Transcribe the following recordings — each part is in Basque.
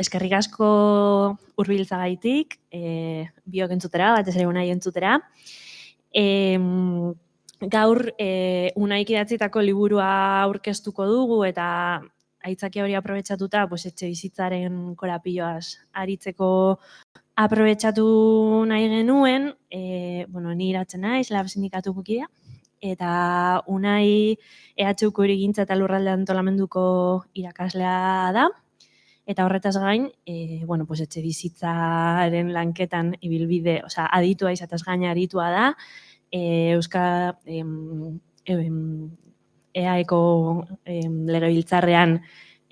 eskerrik asko hurbiltzagaitik, biok entzutera, batez ere Unai entzutera. Gaur Unaik idatzitako liburua aurkeztuko dugu eta aitzakia hori aprobetxatuta etxebizitzaren korapioaz aritzeko aprobetxatu nahi genuen. Ni iratzen naiz, Lab sindikatuko kidea, eta Unai EHUko hirigintza eta lurralde antolamenduko irakaslea da. Eta horretaz gain, etxebizitzaren lanketan ibilbide, aditua izatez gain aritua da, EAeko legebiltzarrean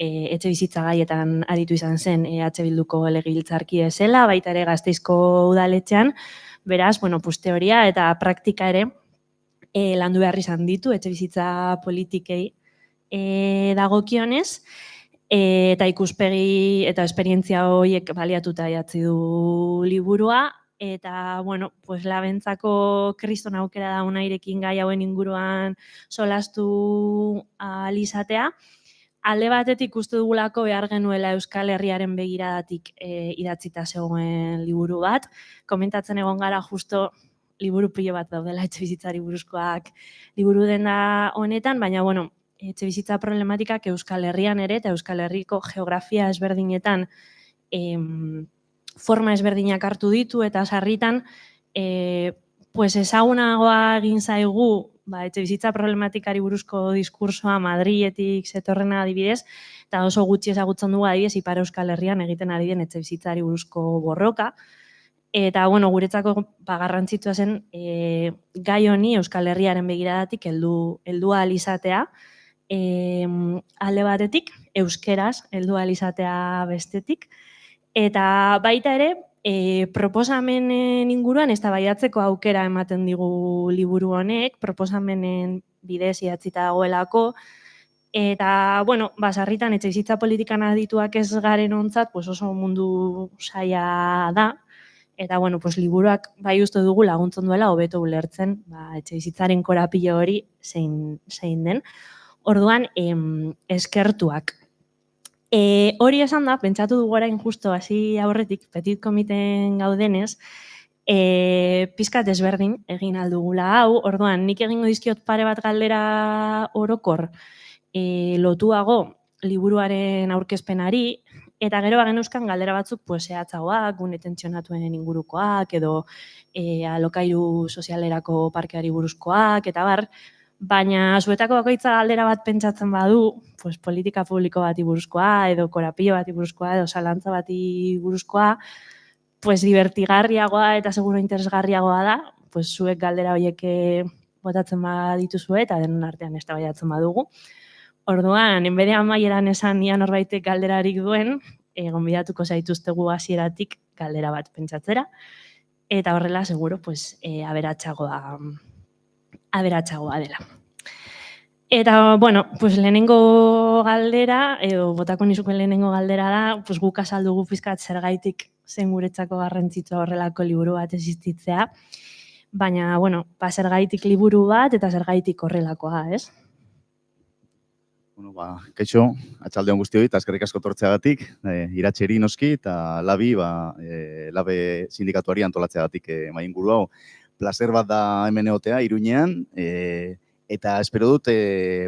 etxebizitza gaietan aritu izan zen EH Bilduko legebiltzarkide zela, baita ere Gasteizko udaletxean, beraz, teoria eta praktika ere landu behar izan ditu etxebizitza politikei dagokionez, eta ikuspegi eta esperientzia horiek baliatuta idatzi du liburua, eta, labentzako kriston aukera da Unairekin gai hauen inguruan solastu ahal izatea. Alde batetik uste dugulako behar genuela Euskal Herriaren begiradatik idatzita zegoen liburu bat. Komentatzen egon gara justo liburu pilo bat daudela etxebizitzari buruzkoak liburu denda honetan, baina, etxebizitza problematikak Euskal Herrian ere eta Euskal Herriko geografia ezberdinetan forma ezberdinak hartu ditu eta sarritan ezagunagoa egin zaigu etxebizitza problematikari buruzko diskursoa Madriletik zetorrena adibidez, eta oso gutxi ezagutzen dugu adibidez Ipar Euskal Herrian egiten ari den etxebizitzari buruzko borroka. Eta, guretzako garrantzitsua zen gai honi Euskal Herriaren begiradatik heldu ahal izatea, alde batetik, euskeraz heldu ahal izatea bestetik, eta baita ere, proposamenen inguruan eztabaidatzeko aukera ematen digu liburu honek, proposamenen bidez idatzita dagoelako, eta, sarritan etxebizitza politikan adituak ez garen ontzat, oso mundu zaila da, eta, liburuak bai uste dugu laguntzen duela hobeto ulertzen etxebizitzaren korapilo hori zein den. Orduan, eskertuak. Hori esan da, pentsatu dugu orain justo hasi aurretik, petit komiten gaudenez, pizkat ezberdin egin aldugula hau, orduan, nik egingo dizkiot pare bat galdera orokor lotuago liburuaren aurkezpenari, eta gero bageneuzkan galdera batzuk zehatzagoak, gune tentsionatuen ingurukoak, edo alokairu sozialerako parkeari buruzkoak, eta bar, baina zuetako bakoitza galdera bat pentsatzen badu, politika publiko bati buruzkoa, edo korapio bati buruzkoa, edo zalantza bati buruzkoa, divertigarriagoa eta seguro interesgarriagoa da, zuek galdera horiek botatzen badituzue eta denon artean eztabaidatzen badugu. Orduan, enbede amaieran esan nian norbaitek galderarik duen, gonbidatuko zaituztegu hasieratik galdera bat pentsatzera, eta horrela seguro aberatsagoa dela. Eta, lehenengo galdera, edo botako nizukuen lehenengo galdera da, guk azaldugu pizkat zergaitik zen guretzako garrantzitsua horrelako liburu bat existitzea, baina, zergaitik liburu bat eta zergaitik horrelakoa, ez? Kaixo, atxaldeon guztioi, eta eskerrik asko tortzeagatik, iratxeri noski, eta Labi, Labe sindikatuari antolatzeagatik maien guru hau. Plazer bat da hemen egotea, Iruñean, eta espero dut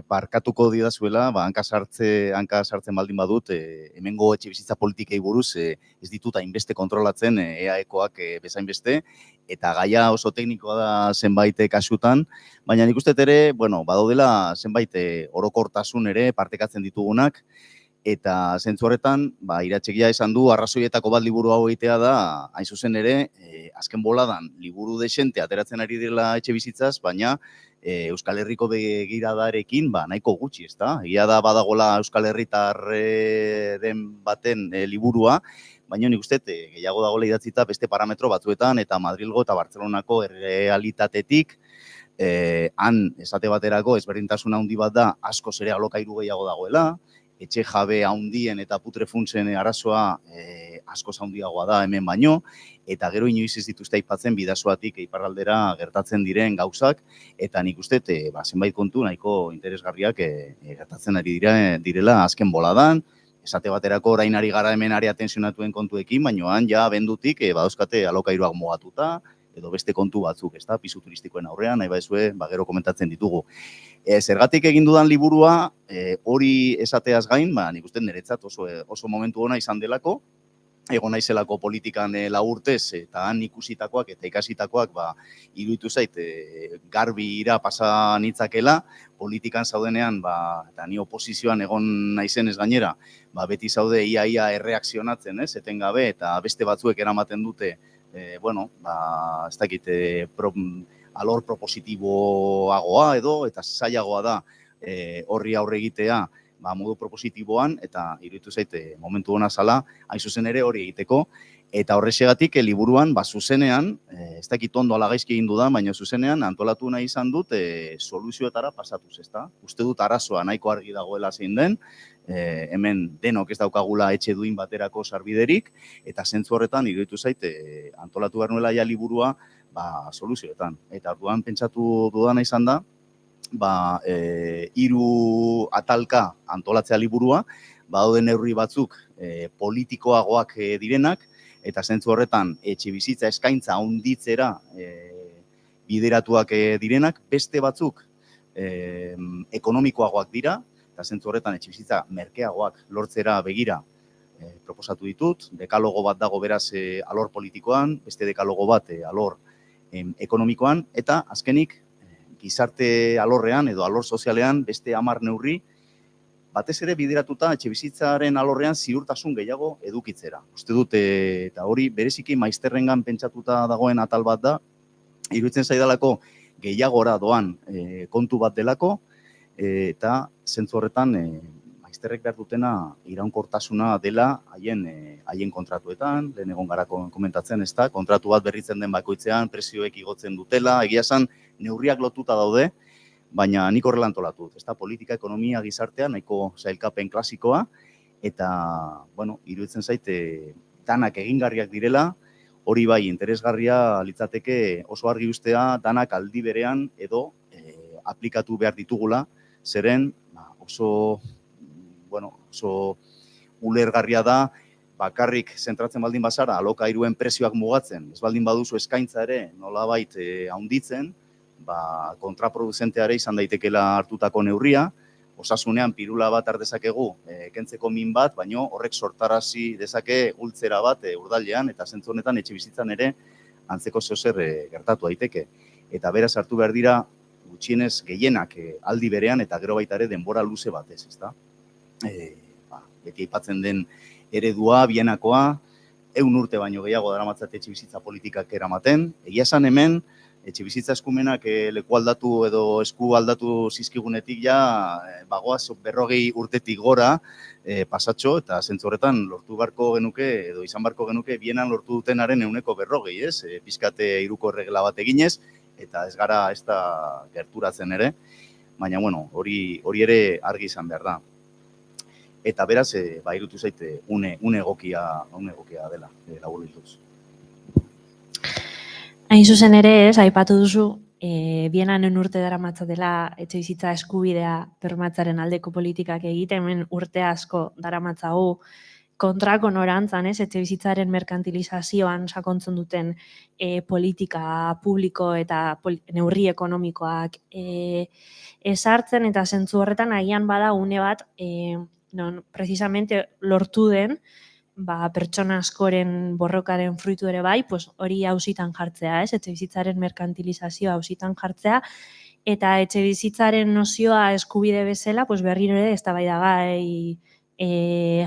barkatuko didazuela, hanka sartzen baldin badut, hemengo etxebizitza politikei buruz ez ditut hainbeste kontrolatzen EAEkoak bezain beste, eta gaia oso teknikoa da zenbait kasutan, baina nik uste ere, badaudela zenbait orokortasun ere partekatzen ditugunak, eta zentzu horretan, iratxegia esan du, arrazoietako bat liburu hau egitea da, hain zuzen ere, azken boladan, liburu desente ateratzen ari dela etxebizitzaz, baina Euskal Herriko begiradarekin nahiko gutxi, ezta? Egia da badagola Euskal Herritarren baten liburua, baina nik uste gehiago dagoela idatzita beste parametro batzuetan eta Madrilgo eta Bartzelonako errealitatetik, han esate baterako ezberdintasun handi bat da askoz ere alokairu gehiago dagoela, etxe jabe handien eta putrefuntsen arazoa askoz handiagoa da hemen baino, eta gero inoiz ez dituzte aipatzen bidasoatik iparraldera gertatzen diren gauzak, eta nik uste zenbait kontu nahiko interesgarriak gertatzen ari direla azken boladan, esate baterako orain ari gara hemen area tensionatuen kontuekin, baina han ja abendutik badauzkate alokairuak mugatuta, edo beste kontu batzuk, ezta, pisu turistikoen aurrean, nahi baizue, gero komentatzen ditugu. Zergatik egin dudan liburua, hori esateaz gain, nik uste niretzat oso momentu ona izan delako, egon naizelako politikan lau urtez, eta han ikusitakoak eta ikasitakoak iruditu zait garbira pasa nitzakela, politikan zaudenean, eta ni oposizioan egon naizenez gainera, beti zaude ia erreakzionatzen, etengabe, eta beste batzuek eramaten dute, ez dakit, alor propositiboagoa edo, eta zailagoa da horri aurre egitea, modu propositiboan, eta iruditu zaite momentu hona zala, hain zuzen ere hori egiteko, eta horrexegatik liburuan, zuzenean, ez dakit ondo ala gaizki egin dudan, baina zuzenean antolatu nahi izan dut soluzioetara pasatuz, ezta? Uste dut arazoa nahiko argi dagoela zein den, hemen denok ez daukagula etxe duin baterako sarbiderik, eta zentzu horretan iruditu zaite antolatu behar nuela ja liburua soluzioetan. Eta orduan pentsatu dudana izan da, 3 atalka antolatzea liburua, badaude neurri batzuk politikoagoak direnak, eta zentzu horretan etxebizitza eskaintza handitzera bideratuak direnak, beste batzuk ekonomikoagoak dira, eta zentzu horretan etxebizitza merkeagoak lortzera begira proposatu ditut, dekalogo bat dago beraz alor politikoan, beste dekalogo bat alor ekonomikoan, eta azkenik gizarte alorrean edo alor sozialean beste 10 neurri, batez ere bideratuta etxebizitzaren alorrean ziurtasun gehiago edukitzera. Uste dut, eta hori bereziki maizterrengan pentsatuta dagoen atal bat da, iruditzen zaidalako gehiagora doan kontu bat delako, eta zentzu horretan maizterrek behar dutena iraunkortasuna dela haien kontratuetan, lehen egon gara komentatzen, ez da, kontratu bat berritzen den bakoitzean, prezioek igotzen dutela, egia esan neurriak lotuta daude, baina nik horrela antolatu dut, ez da, politika, ekonomia, gizartea, nahiko sailkapen klasikoa, eta, iruditzen zaite, danak egingarriak direla, hori bai, interesgarria litzateke oso argi ustea, danak aldi berean edo aplikatu behar ditugula, zeren oso ulergarria da, bakarrik zentratzen baldin bazara, alokairuen prezioak mugatzen, ez baldin baduzu eskaintza ere nolabait handitzen, kontraproduzenteare izan daitekela hartutako neurria, osasunean pirula bat ardezakegu, kentzeko min bat, baino horrek sortarazi dezake ultzera bat urdailean, eta zentzu honetan etxebizitzan ere antzeko zeozer gertatu daiteke. Eta beraz hartu behar dira gutxienez gehienak aldi berean, eta gero baita ere denbora luze batez, ezta? Beti aipatzen den eredua, bienakoa, 100 urte baino gehiago daramatzat etxebizitza politikak eramaten. Egia esan hemen, etxebizitza eskumenak leku aldatu edo esku aldatu zizkigunetik ja, bagoaz 40 urtetik gora pasatxo, eta zentzu horretan lortu barko genuke, edo izan barko genuke, bienan lortu dutenaren 140, ez? Pizkate iruko erregela bat eginez, eta ez gara ez da gerturatzen ere, baina, hori ere argi izan behar da. Eta beraz, irutu zaite, une egokia dela, laburbilduz. Hain zuzen ere, aipatu duzu, bienan urte daramatzatela etxebizitza eskubidea bermatzaren aldeko politikak egiten, hemen urte asko daramatzagu kontrako norantzan, etxebizitzaren merkantilizazioan sakontzen duten politika publiko eta neurri ekonomikoak ezartzen, eta zentzu horretan agian bada une bat, non precisamente lortu den, pertsona askoren borrokaren fruitu ere bai, hori auzitan jartzea, etxebizitzaren merkantilizazioa auzitan jartzea, eta etxebizitzaren nozioa eskubide bezala, berriro ere eztabaidagai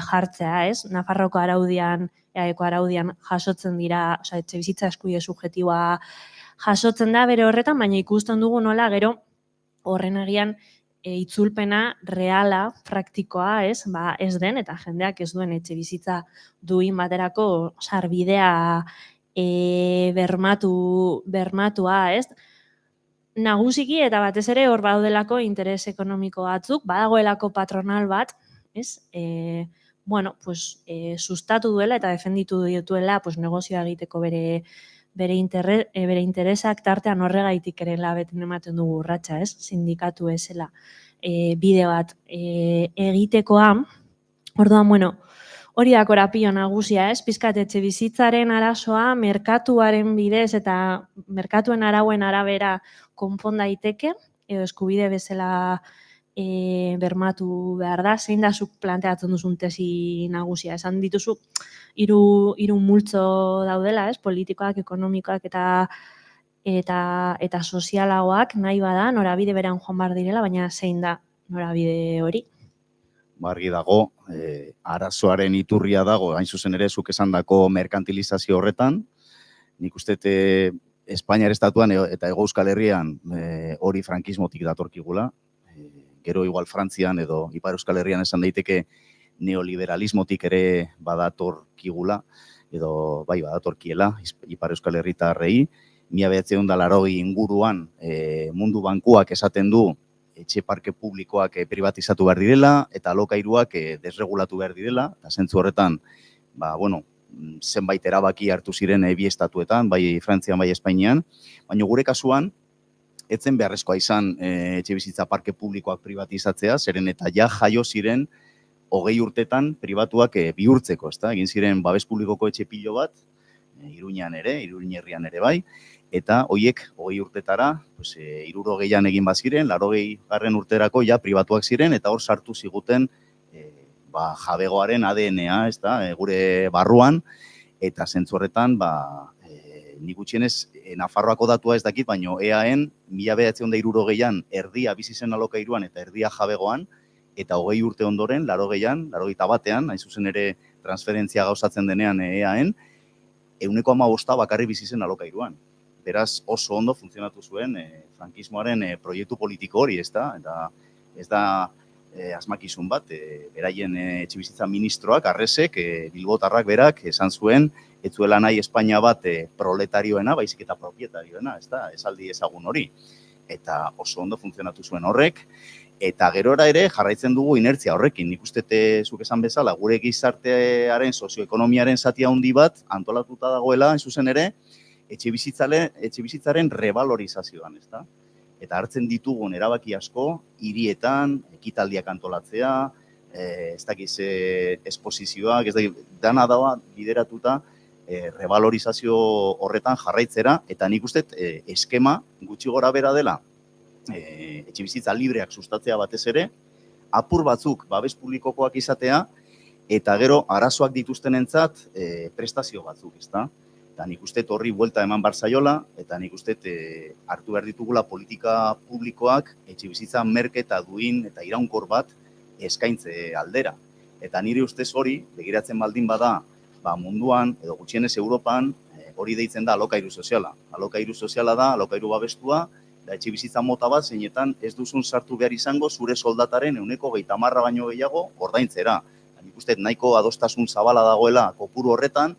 jartzea, Nafarroko araudian, EAEko araudian jasotzen dira, etxebizitza eskubide subjektiboa jasotzen da bere horretan, baina ikusten dugu nola gero horren agian itzulpena reala, praktikoa, ez den, eta jendeak ez duen etxebizitza duin baterako sarbidea bermatua, Nagusiki eta batez ere hor baudelako interes ekonomiko batzuk, badagoelako patronal bat, sustatu duela eta defenditu dituela negozioa egiteko bere interesak, tartean horregaitik ere labeten ematen dugu urratsa, sindikatu ezela bide bat egitekoa, Orduan, bueno, hori da korapilo nagusia, ez? Pizkat etxe bizitzaren arazoa merkatuaren bidez eta merkatuen arauen arabera konpon daiteke, edo eskubide bezala bermatu behar da. Zein da zuk planteatzen duzun tesi nagusia? Esan dituzu hiru multzo daudela, ez? Politikoak, ekonomikoak eta sozialagoak nahi bada, norabide beran joan behar direla, baina zein da norabide hori? Argi dago, arazoaren iturria dago, hain zuzen ere, zuk esandako merkantilizazio horretan. Nik uste Espainiar estatuan eta Hego Euskal Herrian hori frankismotik datorkigula. Gero igual Frantzian edo Ipar Euskal Herrian esan daiteke neoliberalismotik ere badatorkigula, edo bai badatorkiela Ipar Euskal Herritarrei. 1980 inguruan mundu bankuak esaten du etxe parke publikoak privatizatu behar direla eta alokairuak desregulatu behar direla, eta zentzu horretan, zenbait erabaki hartu ziren bi estatuetan, bai Frantzian, bai Espainian, baina gure kasuan, etzen beharrezkoa izan etxe bizitza parke publikoak privatizatzea, zeren eta ja jaio ziren 20 urtetan pribatuak bihurtzeko, ezta? Egin ziren babes publikoko etxe pilo bat, Iruñean ere, Iruñerrian ere bai, eta hoiek 20 urtetara, 60an egin baziren, 80garren urterako ja pribatuak ziren, eta hor sartu ziguten jabegoaren ADN-a, gure barruan, eta zentzu horretan, nik gutxienez, Nafarroako datua ez dakit, baino EAen 1960an erdia bizi zen alokairuan eta erdia jabegoan, eta 20 urte ondoren, 81an, hain zuzen ere transferentzia gauzatzen denean EAen, 15% bakarri bizi zen alokairuan. Beraz, oso ondo funtzionatu zuen frankismoaren proiektu politiko hori, eta ez da asmakizun bat, beraien etxebizitza ministroak, Arresek, Bilbotarrak berak, esan zuen, ez zuela nahi Espainia bat proletarioena, baizik eta propietarioena, esaldi ezagun hori. Eta oso ondo funtzionatu zuen horrek, eta gerora ere jarraitzen dugu inertzia horrekin. Nik uste zuk esan bezala, gure gizartearen, sozioekonomiaren zati handi bat antolatuta dagoela, hain zuzen ere, etxebizitzaren revalorizazioan, ezta? Eta hartzen ditugun erabaki asko, hirietan, ekitaldiak antolatzea, ez dakiz esposizioak, ez dakiz, dana dagoa bideratuta revalorizazio horretan jarraitzera, eta nik uste eskema gutxi gora bera dela, etxebizitza libreak sustatzea batez ere, apur batzuk babes publikokoak izatea, eta gero arazoak dituztenentzat prestazio batzuk, ezta? Eta nik uste horri buelta eman bar zaiola, eta nik uste hartu behar ditugula politika publikoak etxebizitza merke eta duin eta iraunkor bat eskaintze aldera. Eta nire ustez hori, begiratzen baldin bada, munduan, edo gutxienez Europan, hori deitzen da alokairu soziala. Alokairu soziala da, alokairu babestua, da etxebizitza mota bat, zeinetan ez duzun sartu behar izango zure soldataren 30% baino gehiago ordaintzera. Nik uste nahiko adostasun zabala dagoela kopuru horretan,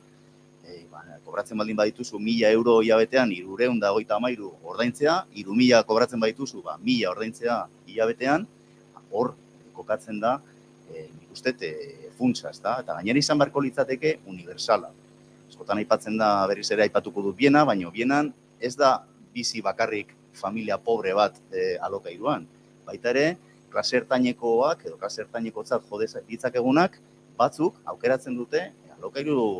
kobratzen baldin badituzu 1.000 euro hilabetean 333 ordaintzea, 3.000 kobratzen badituzu 1.000 ordaintzea hilabetean, hor kokatzen da, nik uste funtsa, ezta? Eta gainera izan beharko litzateke universala. Askotan aipatzen da, berriz ere aipatuko dut Bienan, baina Bienan ez da bizi bakarrik familia pobre bat alokairuan. Baita ere, klase ertainekoak edo klase ertainekotzat jode ditzakegunak batzuk aukeratzen dute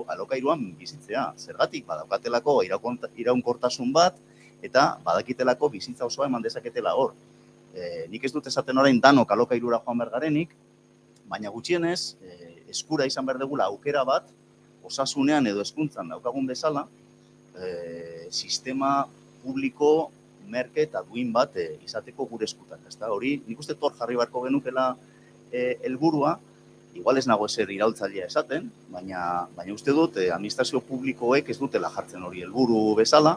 alokairuan bizitzea. Zergatik, badaukatelako iraunkortasun bat, eta badakitelako bizitza osoa eman dezaketela hor. Nik ez dut esaten orain danok alokairura joan behar garenik, baina gutxienez, eskura izan behar dugula aukera bat, osasunean edo hezkuntzan daukagun bezala, sistema publiko, merke eta duin bat izateko gure eskutan. Hori, nik uste hor jarri beharko genukela helburua, igual ez nago ezer iraultzailea esaten, baina uste dut administrazio publikoek ez dutela jartzen hori helburu bezala,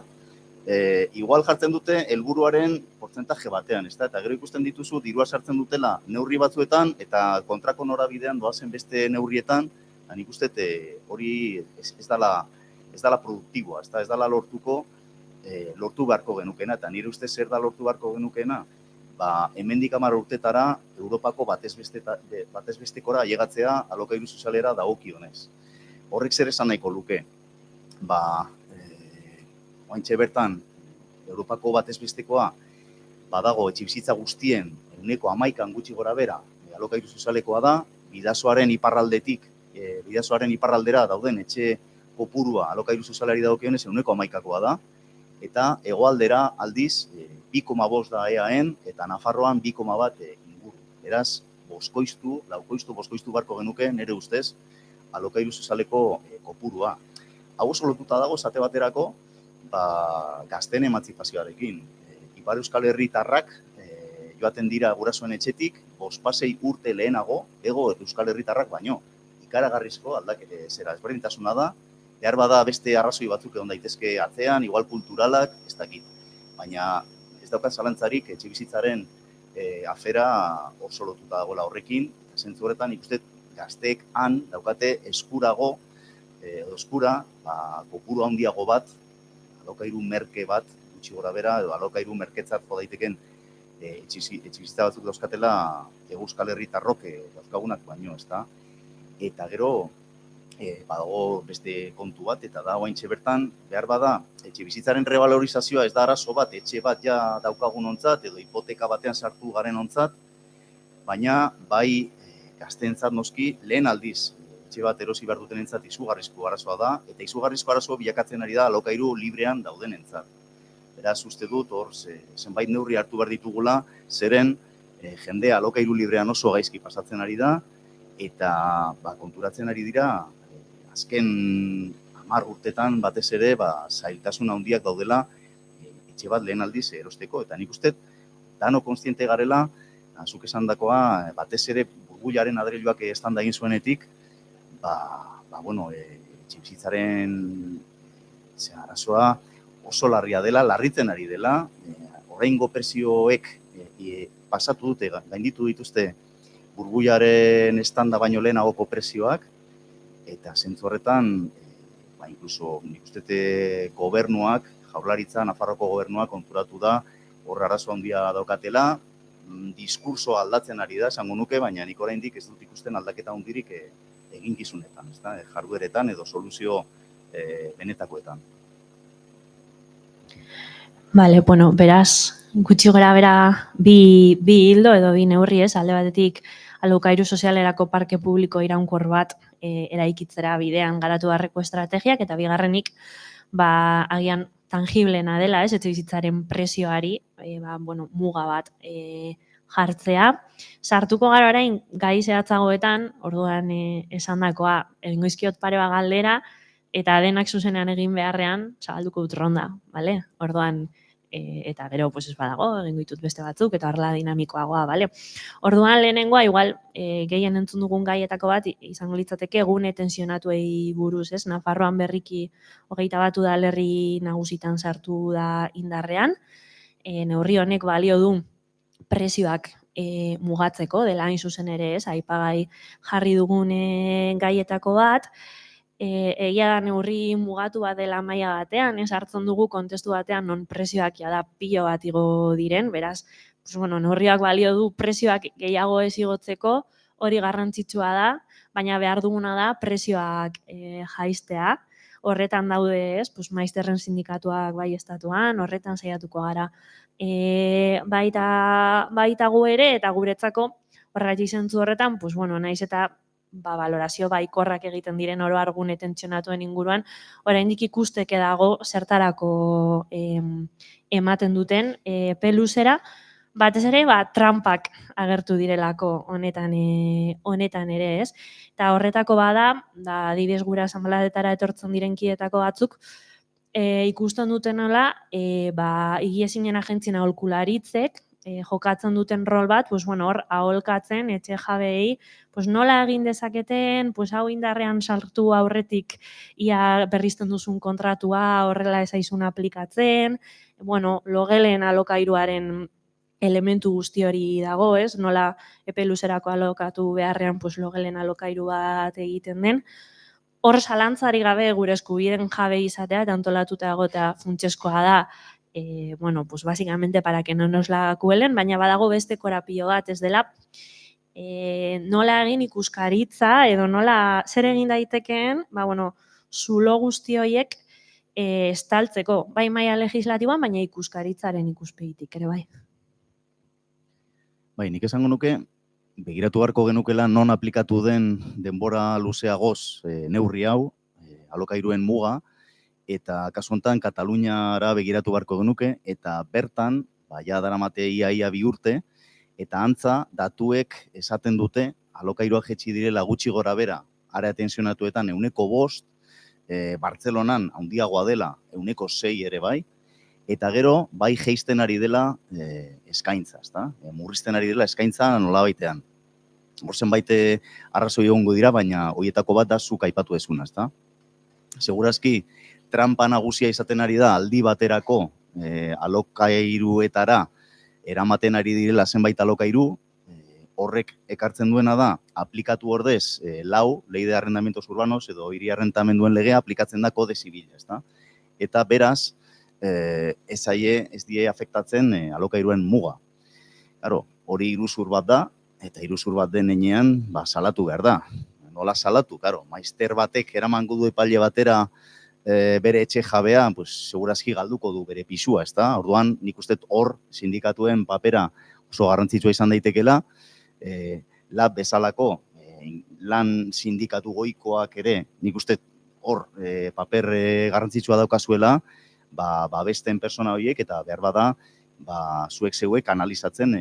igual jartzen dute helburuaren portzentaje batean, eta gero ikusten dituzu dirua sartzen dutela neurri batzuetan eta kontrako norabidean doazen beste neurrietan, nik uste hori ez dela produktiboa, ez dela lortu beharko genukena, eta nire uste zer da lortu beharko genukena, hemendik 10 urtetara Europako batezbestekora ailegatzea alokairu sozialera dagokionez. Horrek zer esan nahiko luke. Oraintxe bertan Europako batezbestekoa badago etxebizitza guztien 11% gutxi gora bera alokairu sozialekoa da, Bidasoaren iparraldetik, Bidasoaren iparraldera dauden etxe kopurua alokairu sozialari dagokionez 11%koa da, eta hegoaldera aldiz 2,5 da EAen eta Nafarroan 2,1 inguru. Beraz, laukoiztu barko genuke nire ustez alokairu sozialeko kopurua. Hau oso lotuta dago esate baterako gazteen emantzipazioarekin. Ipar Euskal Herritarrak joaten dira gurasoen etxetik 5-6 urte lehenago, Hego Euskal Herritarrak baino. Ikaragarrizko zera ezberdintasuna da, behar bada beste arrazoi batzuk egon daitezke atzean, igual kulturalak, ez dakit. Baina ez daukat zalantzarik etxebizitzaren afera oso lotuta dagoela horrekin, zentzu horretan ikusten gazteek han daukate eskura kopuru handiago bat, alokairu merke bat, gutxi gora bera, edo alokairu merketzat jo daiteken etxebizitza batzuk dauzkatela Euskal Herritarrok dauzkagunak baino, ezta? Eta gero, badago beste kontu bat, eta da oraintxe bertan, behar bada, etxebizitzaren revalorizazioa ez da arazo bat, etxe bat ja daukagun ontzat, edo hipoteka batean sartu garen ontzat, baina bai gazteentzat noski lehen aldiz etxe bat erosi behar dutenentzat izugarrizko arazoa da, eta izugarrizko arazo bilakatzen ari da alokairu librean daudenentzat. Beraz, uste dut, hor, zenbait neurri hartu behar ditugula, zeren jendea alokairu librean oso gaizki pasatzen ari da, eta konturatzen ari dira, azken 10 urtetan batez ere, zailtasun handiak daudela etxe bat lehen aldiz erosteko. Eta nik uste, dano kontziente garela, zuk esandakoa, batez ere burbuilaren adreiluak estanda egin zuenetik, etxebizitzaren arazoa oso larria dela, larritzen ari dela, oraingo prezioek pasatu dute, gainditu dituzte burbuilaren estanda baino lehenagoko prezioak, eta zentzu horretan, inkluso nik uste gobernuak, Jaurlaritza, Nafarroko gobernuak konturatu da, hor arazo handia daukatela, diskurso aldatzen ari da, esango nuke, baina nik oraindik ez dut ikusten aldaketa handirik eginkizunetan, jardueretan edo soluzio benetakoetan. Bale, bueno, beraz, gutxi gora bera bi hildo edo bi neurri ez, alde batetik alokairu sozialerako parke publiko iraunkor bat eraikitzera bidean garatu beharreko estrategiak, eta bigarrenik, agian tangiblena dela, ez, etxebizitzaren prezioari, muga bat jartzea. Sartuko gara orain gai zehatzagoetan, orduan esandakoa egingo izkiot pare bat galdera, eta denak zuzenean egin beharrean, zabalduko dut ronda, bale? Orduan, eta gero, ez badago, egingo ditut beste batzuk, eta horrela dinamikoagoa, bale? Orduan, lehenengoa, igual, gehien entzun dugun gaietako bat, izango litzateke gune tensionatuei buruz, ez? Nafarroan berriki 21 udalerri nagusitan sartu da indarrean, neurri honek balio du prezioak mugatzeko, dela hain zuzen ere, ez? Aipagai jarri dugun gaietako bat, egia da neurri mugatu bat dela maila batean, ez hartzen dugu kontestu batean non prezioak da pilo bat igo diren, beraz, neurriak balio du prezioak gehiago ez igotzeko, hori garrantzitsua da, baina behar duguna da prezioak jaistea, horretan daude ez, maizterren sindikatuak bai estatuan, horretan saiatuko gara. Baita gu ere, eta guretzako horregatik zentzu horretan, naiz eta balorazio baikorrak egiten diren oro har gune tentsionatuen inguruan, oraindik ikusteke dago zertarako ematen duten peluzera, batez ere trampak agertu direlako honetan ere, ez? Eta horretako bada, adibidez gure asanbladetara etortzen diren kietako batzuk, ikusten dutenola, higiezinen agentzien aholkularitzek jokatzen duten rol bat, hor aholkatzen etxe jabeei, nola egin dezaketen, hau indarrean sartu aurretik ia berrizten duzun kontratua horrela ezaizun aplikatzen, logelen alokairuaren elementu guzti hori dago, ez? Nola epe luzerako alokatu beharrean logelen alokairu bat egiten den. Hor zalantzari gabe gure eskubideen jabe izatea eta antolatuta egotea funtsezkoa da, básicamente para que no nos la cuelen, baina badago beste korapio bat, ez dela, nola egin ikuskaritza, edo nola zer egin daitekeen, zulo guzti horiek estaltzeko, bai maila legislatiboan, baina ikuskaritzaren ikuspegitik ere bai. Bai, nik esango nuke, begiratu beharko genukela non aplikatu den denbora luzeagoz neurri hau, alokairuen muga, eta kasu honetan Kataluniara begiratu beharko genuke, eta bertan, ja daramate ia 2 urte, eta antza datuek esaten dute alokairuak jetzi direla gutxi gora bera, area tensionatuetan 5%, Bartzelonan handiagoa dela 6% ere bai, eta gero bai jeisten ari dela eskaintza, ezta? Murrizten ari dela eskaintza nolabaitean. Hor zenbait arrazoi egongo dira, baina horietako bat da zuk aipatu ezuna, ezta? Segurazki trampa nagusia izaten ari da aldi baterako alokairuetara eramaten ari direla zenbait alokairu, horrek ekartzen duena da, aplikatu ordez, ley de arrendamientos urbanos edo hiri arrentamenduen legea aplikatzen da kode zibila, ezta? Eta beraz, ez die afektatzen alokairuen muga. Claro, hori iruzur bat da, eta iruzur bat den enean, salatu behar da. Nola salatu, claro, maizter batek eramango du epaile batera bere etxe jabea, segurazki galduko du bere pisua, ezta? Orduan, nik uste hor sindikatuen papera oso garrantzitsua izan daitekela, lab bezalako lan sindikatu goikoak ere, nik uste hor paper garrantzitsua daukazuela, besten persona horiek eta behar bada, zuek zeuek analizatzen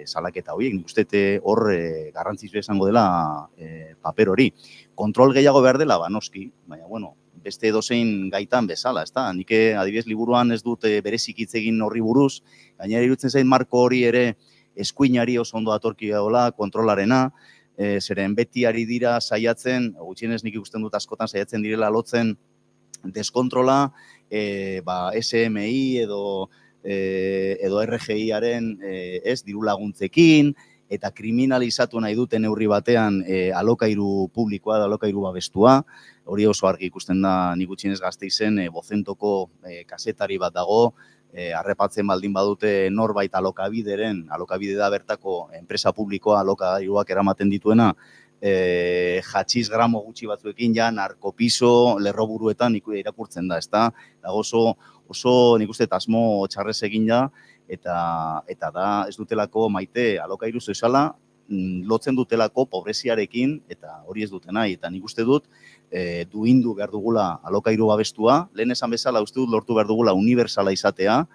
salaketa horiek. Nik uste hor garrantzitsua izango dela paper hori. Kontrol gehiago behar dela, noski, baina, bueno, beste edozein gaitan bezala, ezta? Nik adibidez liburuan ez dut berezik hitz egin horri buruz, gainera iruditzen zait marko hori ere eskuinari oso ondo atorki dagoela, kontrolarena, zeren beti ari dira saiatzen, gutxienez nik ikusten dut askotan saiatzen direla lotzen deskontrola, SMI edo RGIaren diru laguntzekin, eta kriminalizatu nahi duten neurri batean alokairu publikoa da, alokairu babestua, hori oso argi ikusten da nik gutxienez Gasteizen Bozentoko kazetari bat dago, arrepatzen baldin badute norbait alokabide da bertako enpresa publikoa alokairuak eramaten dituena, jatxiz gramo gutxi batzuekin ja narkopiso lerroburuetan irakurtzen da, ezta? Dago oso nik uste asmo txarrez egin da, eta da ez dutelako maite alokairu soizala, lotzen dutelako pobreziarekin, eta hori ez dute nahi, eta nik uste dut duindu behar dugula alokairu babestua, lehen esan bezala uste dut lortu behar dugula unibertsala izatea,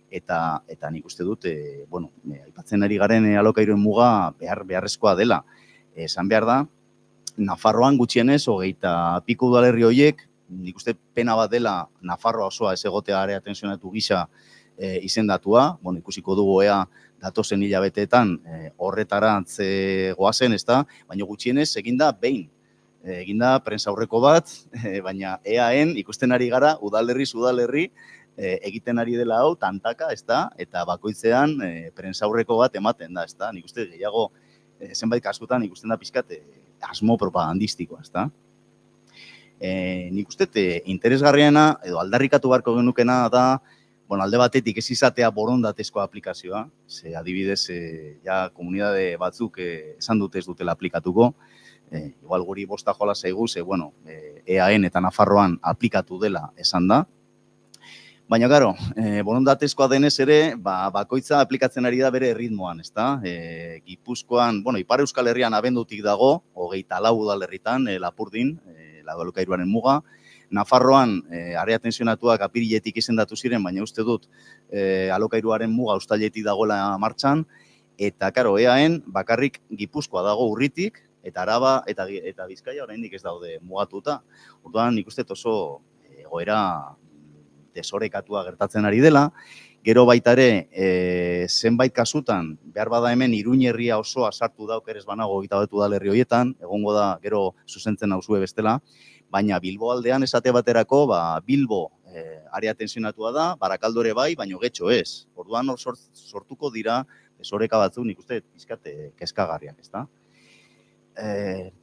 eta nik uste dut, aipatzen ari garen alokairuen muga beharrezkoa dela. Esan behar da, Nafarroan gutxienez, 20 piko udalerri horiek, nik uste pena bat dela Nafarroa osoa ez egotea area tensionatu gisa izendatua, ikusiko dugu ea datozen hilabeteetan horretarantz goazen, ezta, baina gutxienez eginda behin. Eginda prentsaurreko bat, baina EAen ikusten ari gara udalerri egiten ari dela hau tantaka, ezta, eta bakoitzean prentsaurreko bat ematen da, ezta. Nik uste gehiago zenbait kasutan ikusten da pixkat asmo propagandistikoa, ezta. Nik uste interesgarriena edo aldarrikatu beharko genukena da, alde batetik ez izatea borondatezko aplikazioa, ze adibidez komunitate batzuk esan dute ez dutela aplikatuko, igual guri bosta joala zaigu, EAen eta Nafarroan aplikatu dela esan da. Baina, gero, borondatezkoa denez ere, bakoitza aplikatzen ari da bere ritmoan, ezta? Gipuzkoan, Ipar Euskal Herrian abendutik dago, 24 udalerritan, Lapurdin, alokairuaren muga. Nafarroan, area tensionatuak apiriletik izendatu ziren, baina uste dut alokairuaren muga uztailetik dagoela martxan, eta, karo, EAen bakarrik Gipuzkoa dago urritik, eta Araba eta Bizkaia oraindik ez daude mugatuta. Orduan, nik uste oso egoera desorekatua gertatzen ari dela. Gero baita ere, zenbait kasutan, behar bada hemen Iruñerria osoa sartu da, oker ez banago 21 udalerri horietan, egongo da, gero zuzentzen nauzue bestela, baina Bilbo aldean esate baterako, Bilbo area tensionatua da, Barakaldore bai, baina getxo ez. Orduan sortuko dira desoreka batzuk, nik uste pizkat kezkagarriak, ezta?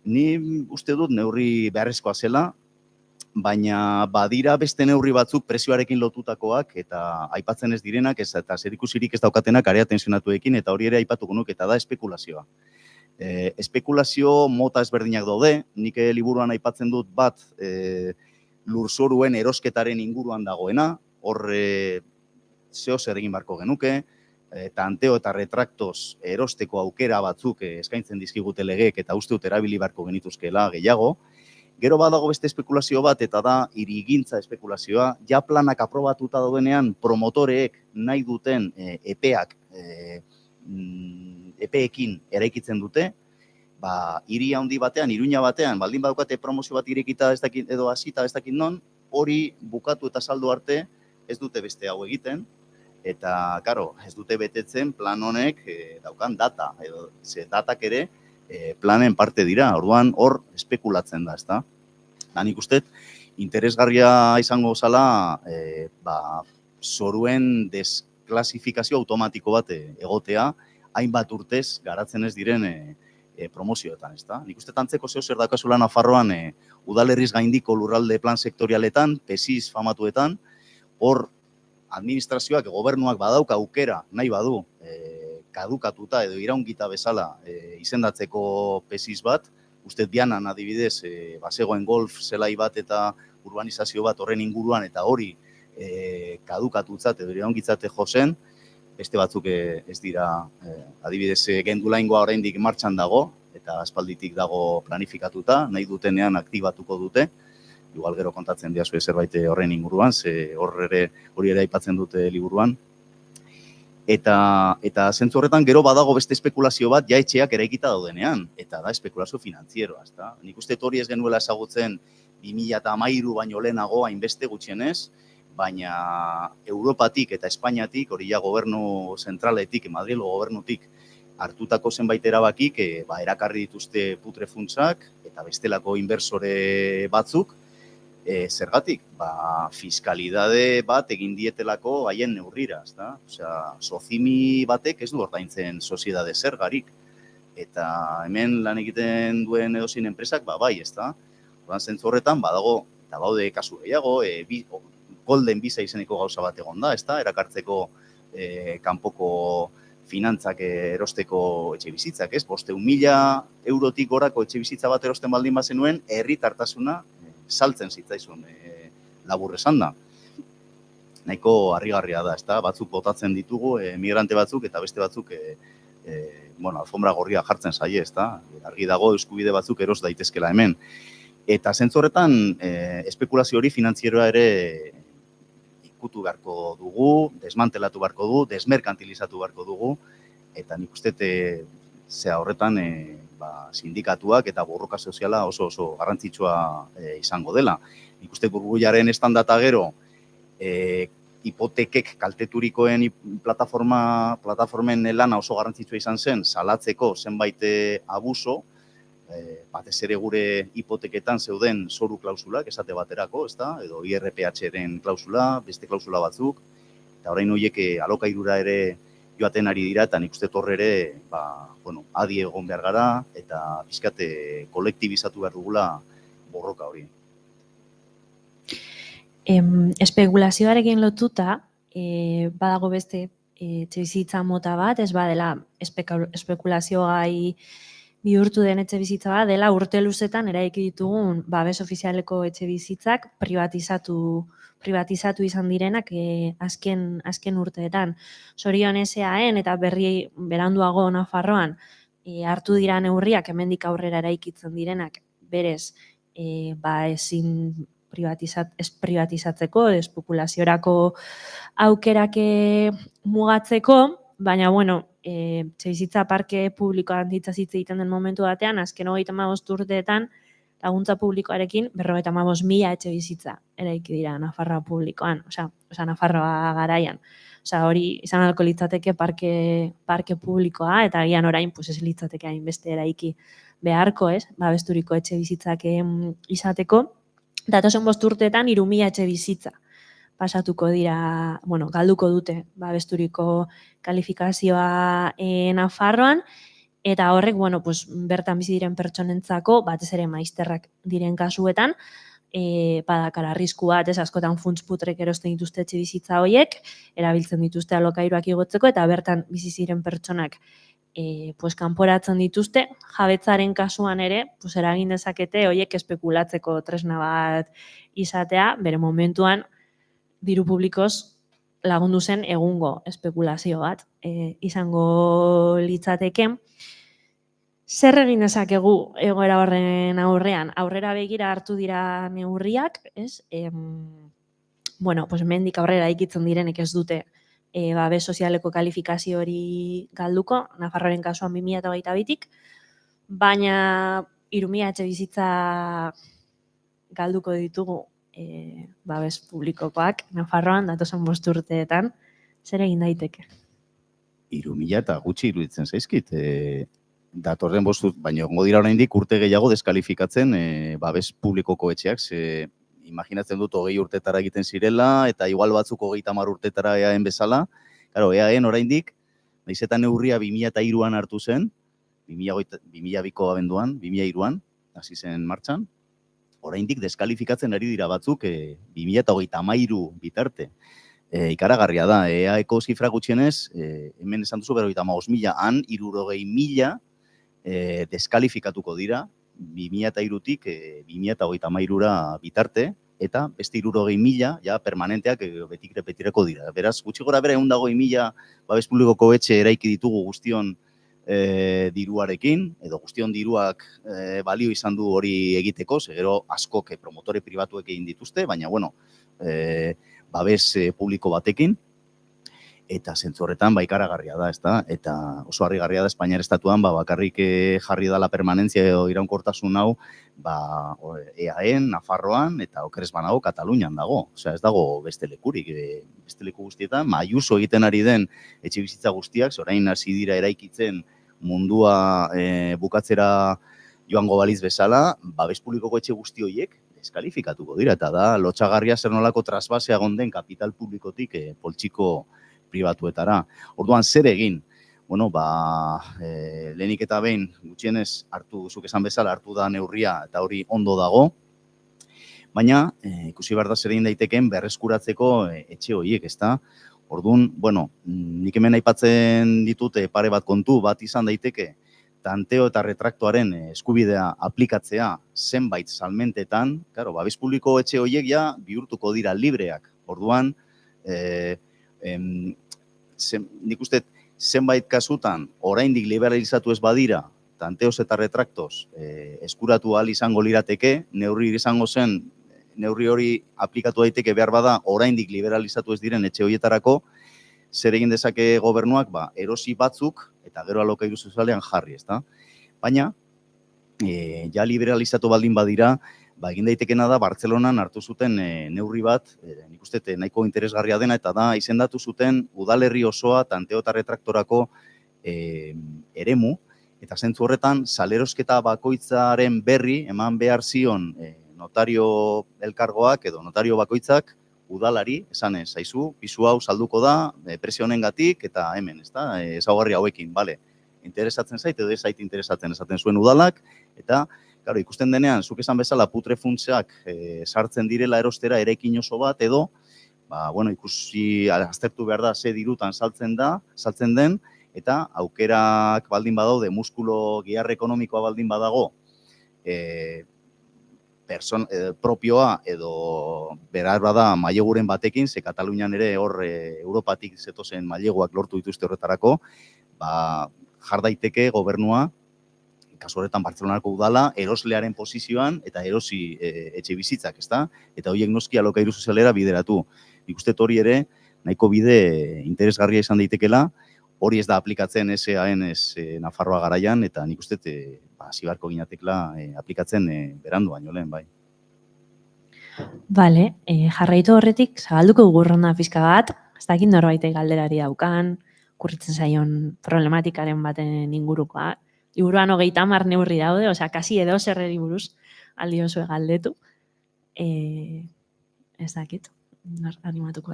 Ni uste dut neurri beharrezkoa zela, baina badira beste neurri batzuk prezioarekin lotutakoak eta aipatzen ez direnak eta zerikusirik ez daukatenak area tensionatuekin, eta hori ere aipatuko nuke, eta da espekulazioa. Espekulazio mota ezberdinak daude, nik liburuan aipatzen dut bat lurzoruen erosketaren inguruan dagoena, hor zeo zer egin barko genuke, tanteo eta retraktoz erosteko aukera batzuk eskaintzen dizkigute legeek eta uste dut erabili beharko genituzkeela gehiago. Gero badago beste espekulazio bat eta da hirigintza espekulazioa. Ja planak aprobatuta daudenean promotoreek nahi duten epeak epeekin eraikitzen dute, hiri handi batean, Iruña batean, baldin badukate promozio bat irekita ez dakit edo hasita ez dakit non, hori bukatu eta saldu arte ez dute beste hau egiten. Eta, karo, ez dute betetzen plan honek daukan data, edo ze datak ere planen parte dira, orduan hor espekulatzen da, ezta? Da nik uste, interesgarria izango zala, zoruen desklasifikazio automatiko bat egotea, hainbat urtez garatzen ez diren promozioetan, ezta? Nik uste antzeko zer daukazula Nafarroan udalerriz gaindiko lurralde plan sektorialetan, PESIS famatuetan, hor administrazioak, gobernuak badauka aukera, nahi badu, kadukatuta edo iraungita bezala izendatzeko PESIS bat, uste Dianan adibidez, bazegoen golf zelai bat eta urbanizazio bat horren inguruan eta hori kadukatutzat edo iraungitzate jozen, beste batzuk ez dira, adibidez Gendulaingoa oraindik martxan dago, eta aspalditik dago planifikatuta, nahi dutenean aktibatuko dute, igual gero kontatzen diazue zerbait horren inguruan, ze hori ere aipatzen dute liburuan. Eta zentzu horretan gero badago beste espekulazio bat jaetxeak eraikita daudenean, eta da espekulazio finantzieroa, ezta? Nik uste hori ez genuela ezagutzen 2013 baino lehenago hainbeste gutxienez, baina Europatik eta Espainiatik, hori ja gobernu zentraletik, Madrilgo gobernutik hartutako zenbait erabakik, erakarri dituzte putre funtsak eta bestelako inversore batzuk, zergatik, fiskalidade bat egin dietelako haien neurrira, ezta? Osea, Socimi batek ez du ordaintzen soziedade zergarik, eta hemen lan egiten duen edozein enpresak, bai, ezta? Orduan zentzu horretan badago, eta baude kasu gehiago, Golden Visa izeneko gauza bat egon da, ezta? Erakartzeko kanpoko finantzak erosteko etxe bizitzak, ez? 500.000 eurotik gorako etxe bizitza bat erosten baldin bazenuen, herritartasuna saltzen zitzaizun labur esan da. Nahiko harrigarria da, ezta? Batzuk botatzen ditugu, migrante batzuk eta beste batzuk alfombra gorria jartzen zaie, ezta? Argi dago eskubide batzuk eros daitezkela hemen. Eta zentzu horretan espekulazio hori finantzieroa ere ikutu beharko dugu, desmantelatu beharko du, desmerkantilizatu beharko dugu, eta nik uste horretan sindikatuak eta borroka soziala oso garrantzitsua izango dela. Nik uste burbuilaren estandata gero, hipotekek kalteturikoen plataformen lana oso garrantzitsua izan zen, salatzeko zenbait abuso, batez ere gure hipoteketan zeuden zoru klausulak, esate baterako, ezta? Edo IRPH-ren klausula, beste klausula batzuk, eta orain horiek alokairura ere joaten ari dira, eta nik uste horre ere, adi egon behar gara, eta pixkate kolektibizatu behar dugula borroka hori. Espekulazioarekin lotuta, badago beste etxebizitza mota bat, ez badela espekulazio gai bihurtu den etxebizitza bat, dela urte luzetan eraiki ditugun babes ofizialeko etxebizitzak privatizatu izan direnak azken urteetan. Zorionez EAEn eta berri beranduago Nafarroan hartu dira neurriak hemendik aurrera eraikitzen direnak berez ezin privatizatzeko, espekulaziorako aukerak mugatzeko, baina etxebizitza parke publikoan hitz egiten den momentu batean, azken 35 urteetan laguntza publikoarekin 55.000 etxebizitza eraiki dira Nafarroa publikoan, osea Nafarroa garaian. Osea, hori izan ahalko litzateke parke publikoa, eta agian orain ez litzateke hainbeste eraiki beharko, ez? Babesturiko etxebizitzak izateko. Datozen 5 urteetan 3.000 etxebizitza pasatuko dira, galduko dute babesturiko kalifikazioa Nafarroan, eta horrek, bertan bizi diren pertsonentzako, batez ere maizterrak diren kasuetan, badakar arrisku bat, askotan funts putrek erosten dituzte etxebizitza horiek, erabiltzen dituzte alokairuak igotzeko, eta bertan bizi ziren pertsonak kanporatzen dituzte, jabetzaren kasuan ere, eragin dezakete horiek espekulatzeko tresna bat izatea, bere momentuan diru publikoz lagundu zen egungo espekulazio bat izango litzateke. Zer egin dezakegu egoera horren aurrean? Aurrera begira hartu dira neurriak, ez? Bueno, pues mendik aurrera ikitzen direnek ez dute babes sozialeko kalifikazio hori galduko, Nafarroaren kasuan 2022tik, baina 3.000 etxebizitza galduko ditugu babes publikokoak Nafarroan datozen 5 urteetan. Zer egin daiteke? 3.000 eta gutxi iruditzen zaizkit. Datorren 5 urte, baina egongo dira oraindik urte gehiago deskalifikatzen babes publikoko etxeak. Imaginatzen dut 20 urtetara egiten zirela, eta igual batzuk 30 urtetara EAen bezala. Claro, EAen oraindik, nahiz eta neurria 2003an hartu zen, 2002ko abenduan, 2003an, hasi zen martxan, oraindik deskalifikatzen ari dira batzuk 2033 bitarte. Ikaragarria da, EAeko zifra gutxienez, hemen esan duzu 55.000, han 60.000 deskalifikatuko dira, 2003tik 2033ra bitarte, eta beste 60.000 ja permanenteak betireko dira. Beraz, gutxi gora bera 120.000 babes publikoko etxe eraiki ditugu guztion diruarekin, edo guztion diruak balio izan du hori egiteko, gero askok promotore pribatuek egin dituzte, baina, bueno, babes publiko batekin, eta zentzu horretan ikaragarria da, ezta? Eta oso harrigarria da Espainiar estatuan bakarrik jarri dala permanentzia edo iraunkortasun hau EAen, Nafarroan eta okerez banago Katalunian dago. Osea, ez dago beste lekurik, beste leku guztietan, Ayuso egiten ari den etxebizitza guztiak, orain hasi dira eraikitzen mundua bukatzera joango baliz bezala, babes publikoko etxe guzti horiek deskalifikatuko dira, eta da lotsagarria zer nolako trasbasea gonden kapital publikotik poltsiko pribatuetara. Orduan, zer egin? Bueno, lehenik eta behin, gutxienez, zuk esan bezala, hartu da neurria, eta hori ondo dago, baina, ikusi behar da zer egin daiteken berreskuratzeko etxe horiek, ezta? Orduan, bueno, nik hemen aipatzen ditut pare bat kontu, bat izan daiteke, tanteo eta retraktoaren eskubidea aplikatzea zenbait salmentetan, claro, babes publiko etxe horiek ja bihurtuko dira libreak. Orduan, nik uste zenbait kasutan oraindik liberalizatu ez badira, tanteos eta retraktos eskuratu ahal izango lirateke, neurri izango zen, neurri hori aplikatu daiteke behar bada oraindik liberalizatu ez diren etxe horietarako, zer egin dezake gobernuak, erosi batzuk eta gero alokairu sozialean jarri, ezta? Baina, ja liberalizatu baldin badira, egin daitekena da Bartzelonan hartu zuten neurri bat, nik uste nahiko interesgarria dena, eta da izendatu zuten udalerri osoa tanteo eta retraktorako eremu, eta zentzu horretan salerosketa bakoitzaren berri eman behar zion notario elkargoak edo notario bakoitzak udalari, esan ez, zaizu, pisu hau salduko da, prezio honengatik eta hemen, ezta? Ezaugarri hauekin, bale, interesatzen zait edo ez zait interesatzen esaten zuen udalak, eta claro, ikusten denean, zuk esan bezala putre funtseak sartzen direla erostera eraikin oso bat, edo, bueno, ikusi aztertu behar da ze dirutan saltzen den, eta aukerak baldin badaude, muskulo gihar ekonomikoa baldin badago, propioa edo berar bada maileguren batekin, ze Katalunian ere hor Europatik zetozen maileguak lortu dituzte horretarako, jar daiteke gobernua, kasu horretan Bartzelonako udala, eroslearen posizioan eta erosi etxe bizitzak, ezta? Eta horiek noski alokairu sozialera bideratu. Nik uste hori ere, nahiko bide interesgarria izan daitekela, hori ez da aplikatzen EAen Nafarroa garaian, eta nik uste hasi beharko ginatekela aplikatzen berandu baino lehen, bai. Bale, jarraitu horretik, zabalduko dugu ronda pixka bat, ez dakit norbaitek galderari daukan, kurritzen zaion problematikaren baten ingurukoa. Liburuan 30 neurri daude, osea, kasi edo zerreri buruz aldi oso galdetu. Ez dakit, animatuko,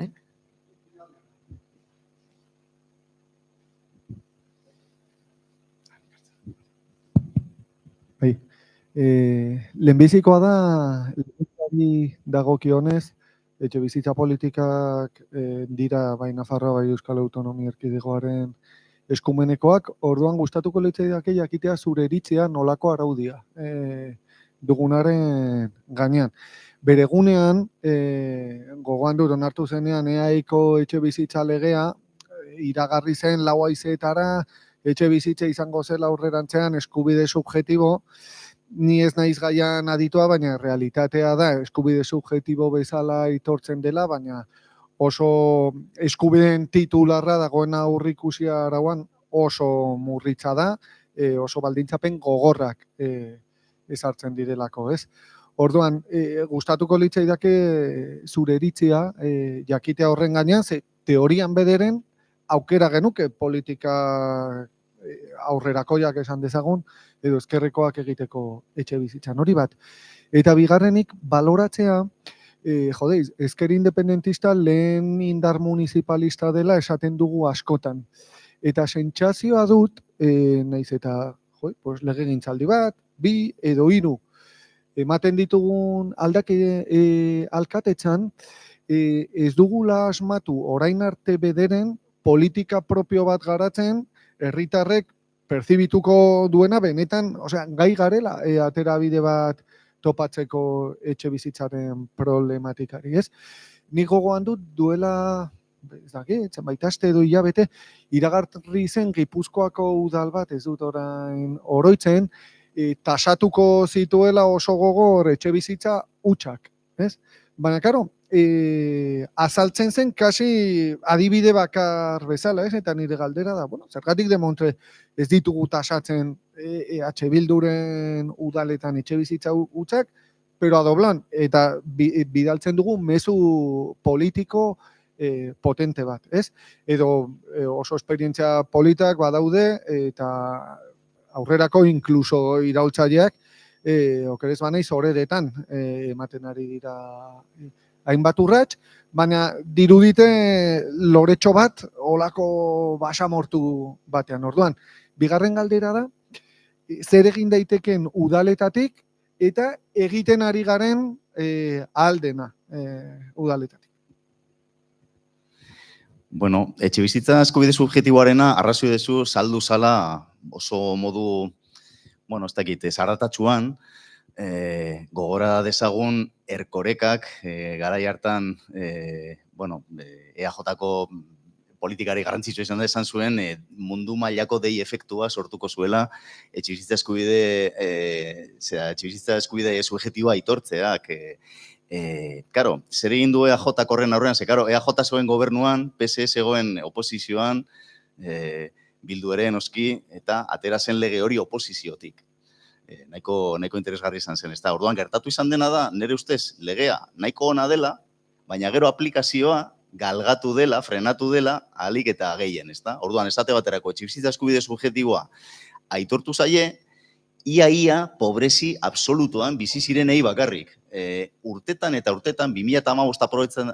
Bai, lehenbizikoa da, lehenbizikari dagokionez, etxe bizitza politikak dira bai Nafarroa bai Euskal Autonomia Erkidegoaren eskumenekoak, orduan gustatuko litzaidake jakitea zure iritzia nolako araudia dugunaren gainean. Beregunean, gogoan dut onartu zenean EAEko etxe bizitza legea, iragarri zen lau haizeetara etxe bizitza izango zela aurrerantzean eskubide subjektibo, ni ez naiz gaian aditua, baina realitatea da eskubide subjektibo bezala aitortzen dela, baina oso eskubideen titularra dagoen aurreikusia arauan oso murritza da, oso baldintzapen gogorrak ezartzen direlako, ez? Orduan, gustatuko litzaidake zure iritzia jakitea horren gainean, ze teorian bederen aukera genuke politika aurrerakoiak esan dezagun, edo ezkerrekoak egiteko etxe bizitzan hori bat. Eta bigarrenik, baloratzea, ezker independentista lehen indar municipalista dela esaten dugu askotan. Eta sentsazioa dut, naiz eta legegintzaldi bat, 2 edo 3, ematen ditugun alkatetzan, ez dugula asmatu orain arte bederen politika propio bat garatzen, herritarrek perzibituko duena benetan, gai garela aterabide bat topatzeko etxe bizitzaren problematikari, ez? Nik gogoan dut duela, ez dakit, zenbait aste edo hilabete, iragarri zen Gipuzkoako udal bat, ez dut orain oroitzen, tasatuko zituela oso gogor etxe bizitza hutsak, ez? Baina, karo, azaltzen zen kasi adibide bakar bezala, ez? Eta nire galdera da, zergatik demontre ez ditugu tasatzen EH Bilduren udaletan etxe bizitza hutsak, pero adoblan, eta bidaltzen dugu mezu politiko potente bat, ez? Edo oso esperientzia politak badaude, eta aurrerako inkluso iraultzaileak, okerez banaiz horeretan ematen ari dira hainbat urrats, baina dirudite loretxo bat olako basamortu batean. Orduan, bigarren galdera da, zer egin daiteken udaletatik eta egiten ari garen aldena udaletatik. Bueno, etxe bizitza eskubide subjektiboarena arrazoi dezu saldu zala oso modu, ez dakit, zaratatsuan, gogora dezagun Erkorekak garai hartan, EAJ-ko politikari garrantzitsua izan da esan zuen mundu mailako dei efektua sortuko zuela etxe bizitza eskubide subjektiboa aitortzeak. Karo, zer egin du EAJ horren aurrean, EAJ zegoen gobernuan, PS zegoen oposizioan, Bildu ere noski, eta atera zen lege hori oposiziotik. Nahiko interesgarri izan zen, ez da. Orduan, gertatu izan dena da, nire ustez, legea nahiko ona dela, baina gero aplikazioa galgatu dela, frenatu dela, ahalik eta gehien, ez da. Orduan, esate baterako, etxebizitza eskubide subjektiboa aitortu zaie, ia pobrezi absolutuan bizi zirenei bakarrik. Urtetan eta urtetan, 2015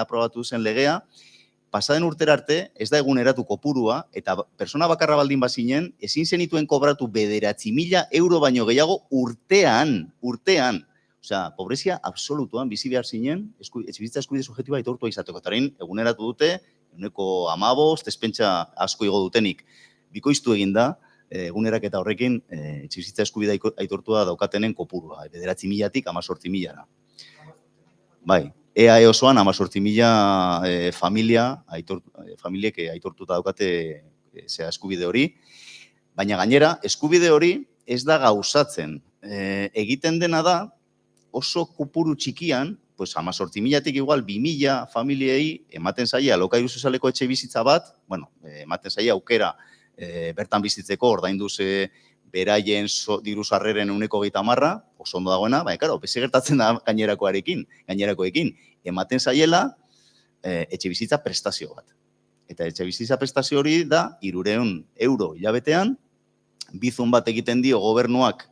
aprobatu zen legea, pasaden urtera arte, ez da eguneratu kopurua, eta persona bakarra baldin bazinen, ezin zenituen kobratu 9.000 euro baino gehiago urtean. Osea, pobrezia absolutuan bizi behar zinen, etxebizitza eskubide subjektiboa aitortua izateko. Tarain, eguneratu dute, 15, despentsa asko igo dutenik. Bikoiztu egin da, eguneraketa horrekin, etxebizitza eskubide aitortua daukatenen kopurua. 9.000-tik 18.000-ra. Bai. EAE osoan 18.000 familiek aitortuta daukate eskubide hori, baina gainera, eskubide hori ez da gauzatzen. Egiten dena da, oso kopuru txikian, 18.000-tik igual 2.000 familiei ematen zaie alokairu sozialeko etxe bizitza bat, ematen zaie aukera bertan bizitzeko, ordainduz beraien diru sarreren 130, oso ondo dagoena, baina, karo, beze gertatzen da gainerakoekin, ematen zaiela etxe bizitza prestazio bat. Eta etxe bizitza prestazio hori da 300 euro hilabetean, bizun bat egiten dio gobernuak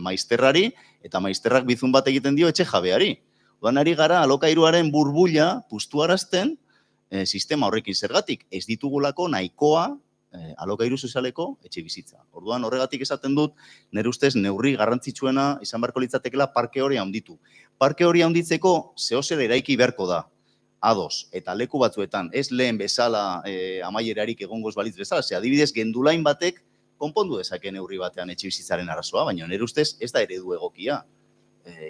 maizterrari, eta maizterrak bizun bat egiten dio etxe jabeari. Odan ari gara alokairuaren burbuila puztuarazten sistema horrekin zergatik. Ez ditugulako nahikoa alokairu sozialeko etxe bizitza. Orduan horregatik esaten dut, nire ustez neurri garrantzitsuena izan beharko litzatekeela parke hori handitu. Parke hori handitzeko zehozer eraiki beharko da. Ados, eta leku batzuetan, ez lehen bezala amaierarik egongoz balitz bezala, adibidez gendulain batek konpondu dezake neurri batean etxe bizitzaren arazoa, baina nire ustez ez da eredu egokia.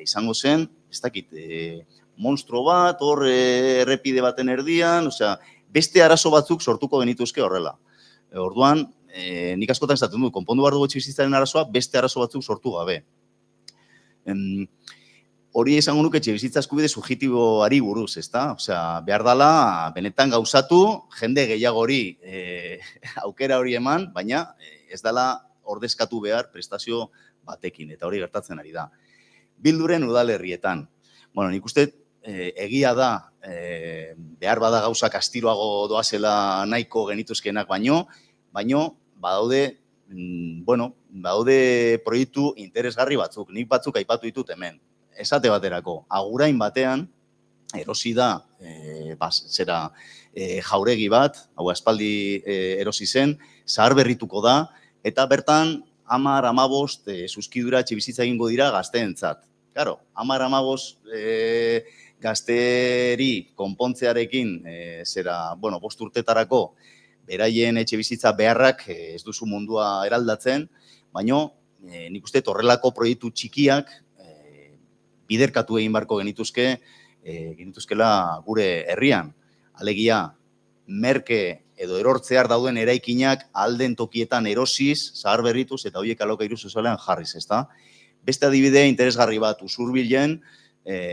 izango zen, ez dakit, monstruo bat, hor errepide baten erdian, osea, beste arazo batzuk sortuko genituzke horrela. Orduan, nik askotan esaten dut, konpondu behar dugu etxebizitzaren arazoa, beste arazo batzuk sortu gabe. Hori esango nuke etxebizitza eskubide subjektiboari buruz, ezta? Osea, behar dela, benetan gauzatu, jende gehiagori aukera hori eman, baina ez dela ordezkatu behar prestazio batekin, eta hori gertatzen ari da. Bilduren udalerrietan. Bueno, nik uste egia da, behar bada gauzak astiroago doazela nahiko genituzkenak baino badaude, badaude proiektu interesgarri batzuk, nik batzuk aipatu ditut hemen. Esate baterako, Agurain batean, erosi da, jauregi bat, hau aspaldi erosi zen, zaharberrituko da, eta bertan 10-15 zuzkidura etxebizitza egingo dira gazteentzat. Claro, 10-15 gazteri konpontzearekin, 5 urtetarako beraien etxebizitza beharrak ez duzu mundua eraldatzen, baina nik uste horrelako proiektu txikiak biderkatu egin barko genituzkela gure herrian. Alegia, merke edo erortzear dauden eraikinak alden tokietan erosiz, zaharberrituz eta horiek alokairu sozialean jarriz, ezta? Beste adibidea interesgarri bat, Usurbilen,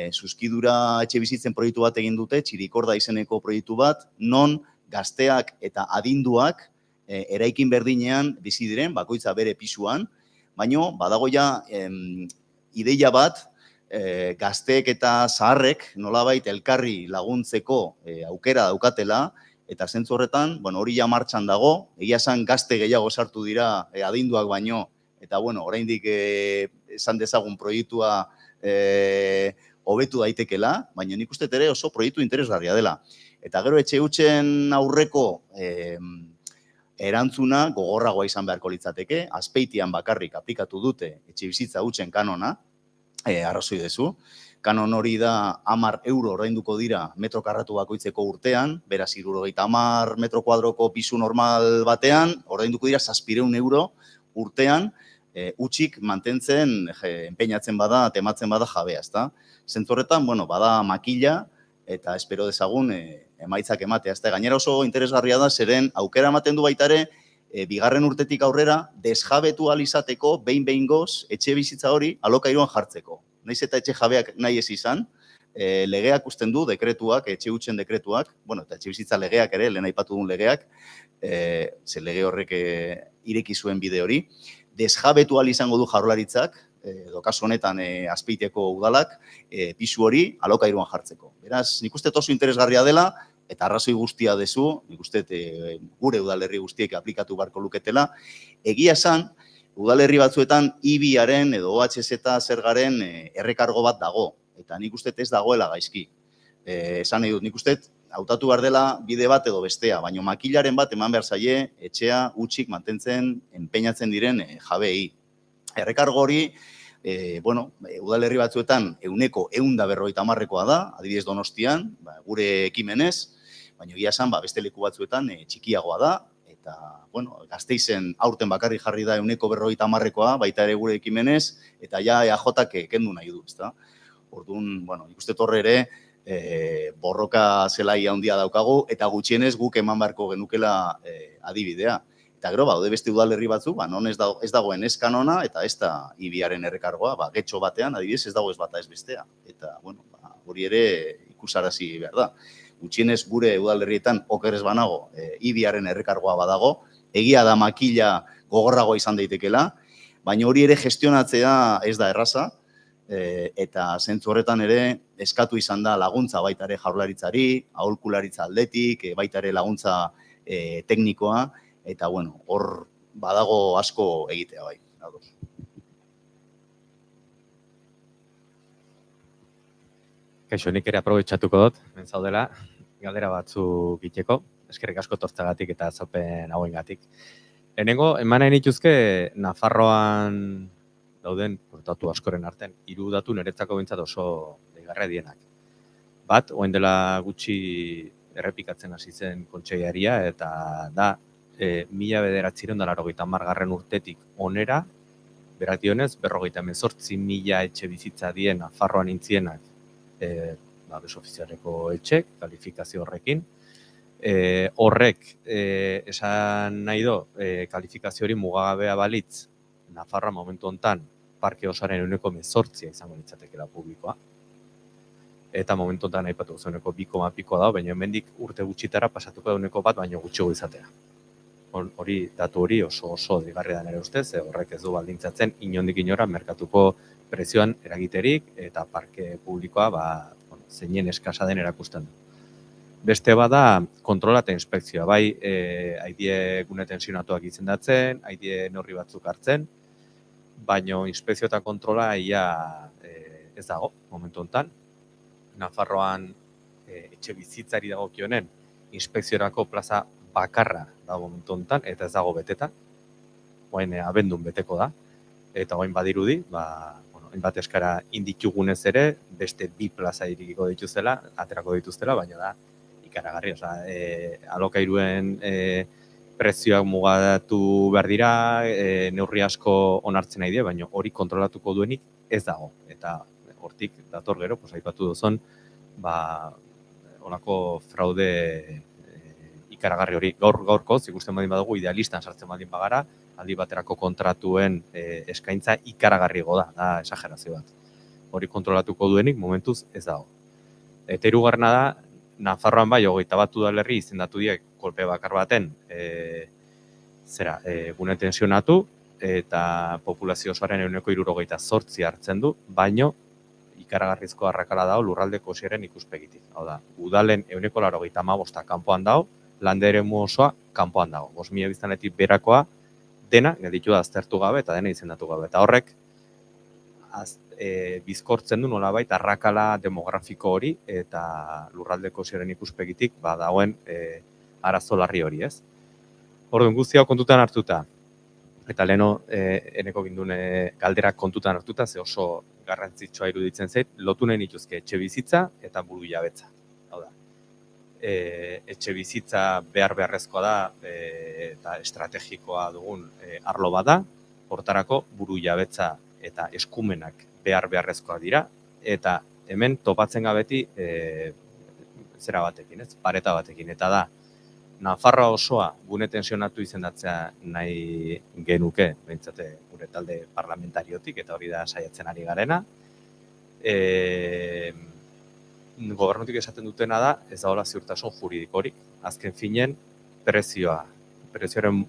zuzkidura etxebizitzen proiektu bat egin dute, Txirikorda izeneko proiektu bat, non gazteak eta adinduak eraikin berdinean bizi diren, bakoitza bere pisuan, baino badago ja ideia bat, gazteek eta zaharrek nolabait elkarri laguntzeko aukera daukatela, eta zentzu horretan, hori ja martxan dago, egia esan gazte gehiago sartu dira adinduak baino, eta oraindik esan dezagun proiektua hobetu daitekela, baina nik uste ere oso proiektu interesgarria dela. Eta gero etxe hutsen aurreko erantzuna gogorragoa izan beharko litzateke, Azpeitian bakarrik aplikatu dute etxebizitza hutsen kanona, arrazoi dezu. Kanon hori da 10 euro ordainduko dira metro karratu bakoitzeko urtean, beraz 70 metro kuadroko pisu normal batean, ordainduko dira 700 euro urtean, hutsik mantentzen, enpeinatzen bada, tematzen bada jabea, ezta? Zentzu horretan, bada makila, eta espero dezagun emaitzak ematea. Gainera oso interesgarria da, zeren aukera ematen du baita ere, bigarren urtetik aurrera, desjabetu alizateko, behin-behingoz, etxe bizitza hori alokairuan jartzeko. Naiz eta etxe jabeak nahi ez izan, legeak usten du, dekretuak, etxe hutsen dekretuak, eta etxe bizitza legeak ere, lehen aipatu duen legeak, ze lege horrek ireki zuen bide hori, desjabetu izango du Jaurlaritzak, edo kasu honetan Azpeitiako udalak, pisu hori alokairuan jartzeko. Beraz, nik uste oso interesgarria dela, eta arrazoi guztia dezu, nik uste gure udalerri guztiek aplikatu barko luketela. Egia esan, udalerri batzuetan IBIaren edo OHZ zergaren errekargo bat dago, eta nik uste ez dagoela gaizki. Esan nahi dut, nik uste hautatu behar dela bide bat edo bestea, baina makilaren bat eman behar zaie etxea hutsik mantentzen, enpeinatzen diren jabei. Errekargo hori, udalerri batzuetan 150-koa da, adibidez Donostian, gure ekimenez, baina egia esan beste leku batzuetan txikiagoa da, eta Gasteizen aurten bakarrik jarri da 150-koa, baita ere gure ekimenez, eta ja EAJak kendu nahi du, ezta? Orduan, nik uste torre ere, borroka zelai handia daukagu, eta gutxienez guk eman beharko genukela adibidea. Eta gero, daude beste udalerri batzuk, non ez dagoen ez kanona, eta ez da IBIaren errekargoa, getxo batean, adibidez, ez dago ez bata ez bestea. Eta, hori ere ikusarazi behar da. Gutxienez gure udalerrietan okerez banago, IBIaren errekargoa badago, egia da makila gogorragoa izan daitekela, baina hori ere gestionatzea ez da erraza, eta zentzu horretan ere eskatu izan da laguntza baita ere Jaurlaritzari, aholkularitza aldetik, baita ere laguntza teknikoa, eta hor badago asko egitea bai. Kaixo, nik ere aprobetxatuko dut, zaudela, galdera batzuk egiteko, eskerrik asko tortzagatik eta azalpen hauengatik. Lehenengo, eman nahi nituzke Nafarroan dauden datu askoren artean, 3 datu niretzako behintzat oso deigarria dienak. Bat, orain dela gutxi errepikatzen hasi zen kontseilaria, eta da 1980 urtetik onera berak dionez, 58.000 etxe bizitza dien Nafarroan intzienak besofizialeko etxek, kalifikazio horrekin. Horrek, esan nahi do, kalifikazio hori mugagabea balitz, Nafarroa momentu hontan parke osoaren 18% izango litzatekeela publikoa. Eta momentu hontan aipatu euneko 2 pikoa dago, baina hemendik urte gutxitara pasatuko da 1 baino gutxiago izatera. Datu hori oso deigarria da nire ustez, horrek ez du baldintzatzen inondik inora merkatuko prezioan eragiterik eta parke publikoa zeinen eskasa den erakusten du. Beste bada kontrola eta inspekzioa, bai haidie gune tensionatuak izendatzen, haidie neurri batzuk hartzen, baino inspekzio eta kontrola ia ez dago momentu hontan. Nafarroan etxe bizitzari dagokionen inspekziorako plaza bakarra dago momentu hontan eta ez dago beteta. Orain abendun beteko da eta orain badirudi, hainbat eskara inditugunez ere, beste 2 plaza irikiko dituztela, aterako dituztela, baina da ikaragarri, alokairuen prezioak mugatu behar dira, neurri asko onartzen nahi die, baina hori kontrolatuko duenik ez dago. Eta hortik dator gero, aipatu duzun, holako fraude ikaragarri hori gaurkoz, ikusten baldin badugu, idealistan sartzen baldin bagara, aldi baterako kontratuen eskaintza ikaragarrigo da esagerazio bat. Hori kontrolatuko duenik momentuz ez dago. Eta hirugarrena da, Nafarroan bai, 21 udalerri izendatu diek kolpe bakar baten gune tensionatu eta populazio osoaren 78% hartzen du, baino ikaragarrizko arrakala dago lurralde kosiaren ikuspegitik. Hau da, udalen 85% kanpoan dago, lande eremu osoa kanpoan dago. 5.000 biztanletik berakoa dena gelditu da aztertu gabe eta dena izendatu gabe. Eta horrek bizkortzen du nolabait arrakala demografiko hori eta lurralde kosiaren ikuspegitik dagoen arazo larri hori, ez? Orduan guzti hau kontutan hartuta, eta leheno eneko gindun galderak kontutan hartuta, ze oso garrantzitsua iruditzen zait, lotu nahi nituzke etxe bizitza eta buru jabetza. Hau da, etxe bizitza beharrezkoa da eta estrategikoa dugun arlo bada, hortarako buru jabetza eta eskumenak beharrezkoa dira, eta hemen topatzen gabeti zera batekin, pareta batekin, eta da, Nafarroa osoa gune tensionatu izendatzea nahi genuke, behintzate gure talde parlamentariotik, eta hori da saiatzen ari garena. Gobernutik esaten dutena da, ez dagoela ziurtasun juridikorik. Azken finen, prezioaren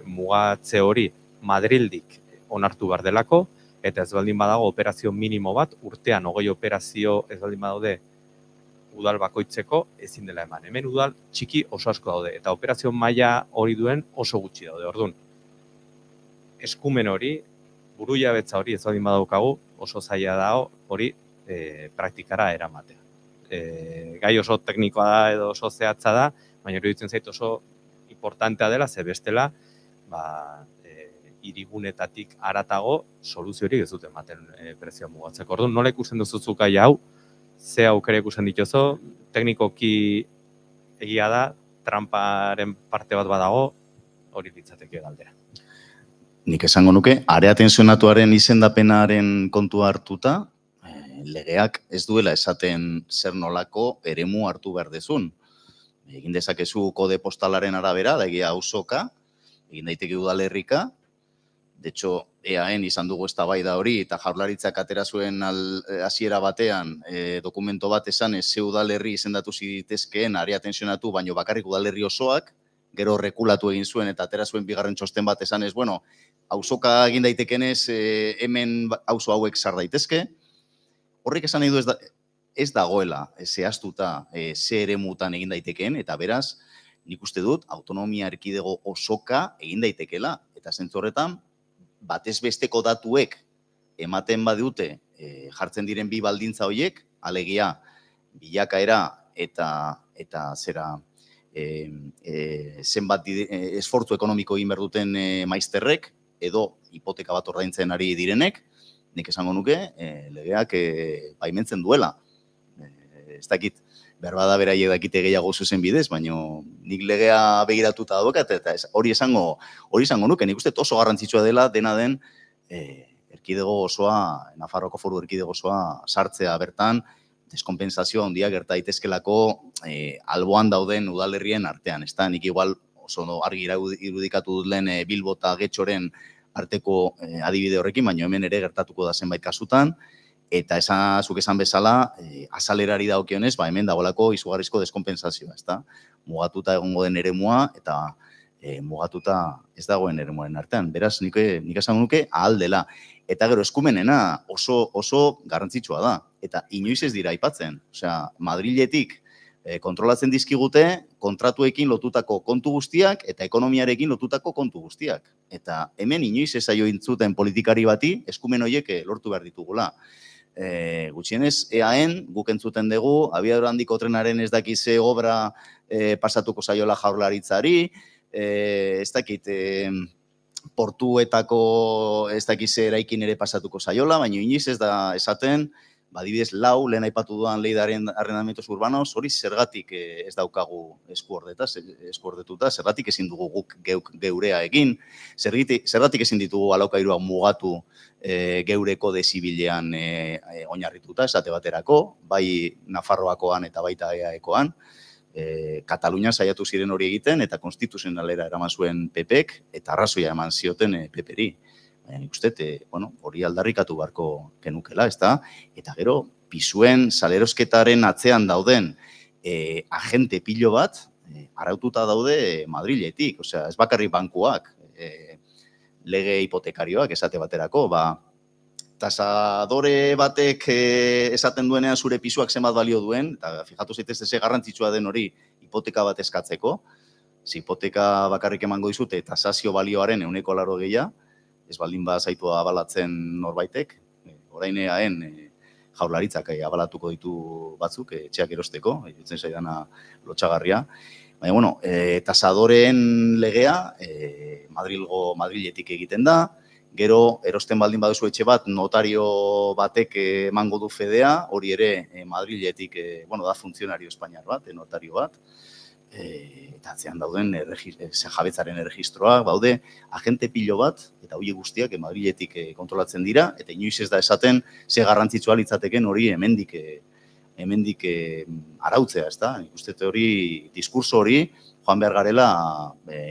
mugatze hori Madrildik onartu behar delako, eta ez baldin badago operazio minimo bat, urtean 20 operazio ez baldin badaude udal bakoitzeko ezin dela eman. Hemen udal txiki oso asko daude, eta operazio maila hori duen oso gutxi daude. Orduan, eskumen hori, buru jabetza hori ez baldin badaukagu, oso zaila dago hori praktikara eramatea. Gai oso teknikoa da edo oso zehatza da, baina iruditzen zait oso importantea dela, ze bestela, hirigunetatik haratago soluziorik ez dute ematen prezioa mugatzeko. Orduan, nola ikusten duzu gai hau, ze aukera ikusten dituzu, teknikoki egia da, tramparen parte bat badago, hori litzateke galdera. Nik esango nuke, area tensionatuaren izendapenaren kontua hartuta, legeak ez duela esaten zer nolako eremu hartu behar dezun. Egin dezakezu kode postalaren arabera, da egia auzoka, egin daiteke udalerrika. De hecho, EAN izan dugu eztabaida hori, eta Jaurlaritzak atera zuen hasiera batean dokumento bat esanez ze udalerri izendatu zitezkeen area tensionatu, baino bakarrik udalerri osoak, gero rekulatu egin zuen eta atera zuen bigarren txosten bat esanez, bueno, auzoka egin daitekenez hemen auzo hauek sar daitezke. Horrek esan nahi du ez dagoela zehaztuta ze eremutan egin daitekeen, eta beraz, nik uste dut, autonomia erkidego osoka egin daitekeela, eta zentzu horretan, batez besteko datuek ematen badute jartzen diren bi baldintza horiek, alegia bilakaera eta zera zenbat esfortzu ekonomiko egin behar duten maizterrek edo hipoteka bat ordaintzen ari direnek, nik esango nuke legeak baimentzen duela. Ez dakit, berbada beraiek dakite gehiago zuzen bidez, baina nik legea begiratuta daukat, eta hori esango nuke, nik uste oso garrantzitsua dela dena den erkidego osoa, Nafarroako Foru Erkidego osoa sartzea bertan, deskonpensazio handia gerta daitezkelako alboan dauden udalerrien artean. Nik igual oso argi irudikatu dut lehen Bilbo eta Getxoren arteko adibide horrekin, baina hemen ere gertatuko da zenbait kasutan, eta zuk esan bezala, azalerari dagokionez, hemen dagoelako izugarrizko deskonpensazioa, ezta? Mugatuta egongo den eremua, eta mugatuta ez dagoen eremuaren artean. Beraz, nik esan nuke ahal dela. Eta gero eskumenena oso garrantzitsua da. Eta inoiz ez dira aipatzen. Osea, Madriletik kontrolatzen dizkigute kontratuekin lotutako kontu guztiak eta ekonomiarekin lotutako kontu guztiak. Eta hemen inoiz ez zaio intzuten politikari bati eskumen horiek lortu behar ditugula. Gutxienez, EAen guk entzuten dugu, abiadura handiko trenaren ez dakize obra pasatuko zaiola Jaurlaritzari, ez dakit portuetako ez dakize eraikin ere pasatuko zaiola, baina inoiz ez da esaten, adibidez lau, lehen aipatu dudan ley de arrendamientos urbanos, hori zergatik ez daukagu eskuordetuta, zergatik ezin dugu guk geurea egin, zergatik ezin ditugu alokairuak mugatu geure kode zibilean oinarrituta, esate baterako, bai Nafarroakoan eta baita EAEkoan, Katalunian saiatu ziren hori egiten eta konstituzionalera eraman zuen PPek eta arrazoia eman zioten PPri. Baina nik uste, hori aldarrikatu beharko genukela, ezta? Eta gero, pisuen salerosketaren atzean dauden agente pilo bat, araututa daude Madriletik, osea, ez bakarrik bankuak, lege hipotekarioak esate baterako, tasadore batek esaten duenean zure pisuak zenbat balio duen, eta fijatu zaitez ze garrantzitsua den hori hipoteka bat eskatzeko, hipoteka bakarrik emango dizute tasazio balioaren 80%, ez baldin zaitu abalatzen norbaitek, orain EAen Jaurlaritzak abalatuko ditu batzuk etxeak erosteko, iruditzen zaidana lotsagarria. Baina, tasadoreen legea Madriletik egiten da, gero erosten baldin baduzu etxe bat, notario batek emango du fedea, hori ere Madriletik, da funtzionario espainiar bat, notario bat, eta atzean dauden jabetzaren erregistroak, baude agente pilo bat, eta hori guztiak Madriletik kontrolatzen dira, eta inoiz ez da esaten ze garrantzitsua litzateken hori hemendik arautzea, ezta? Nik uste hori, diskurso hori, joan behar garela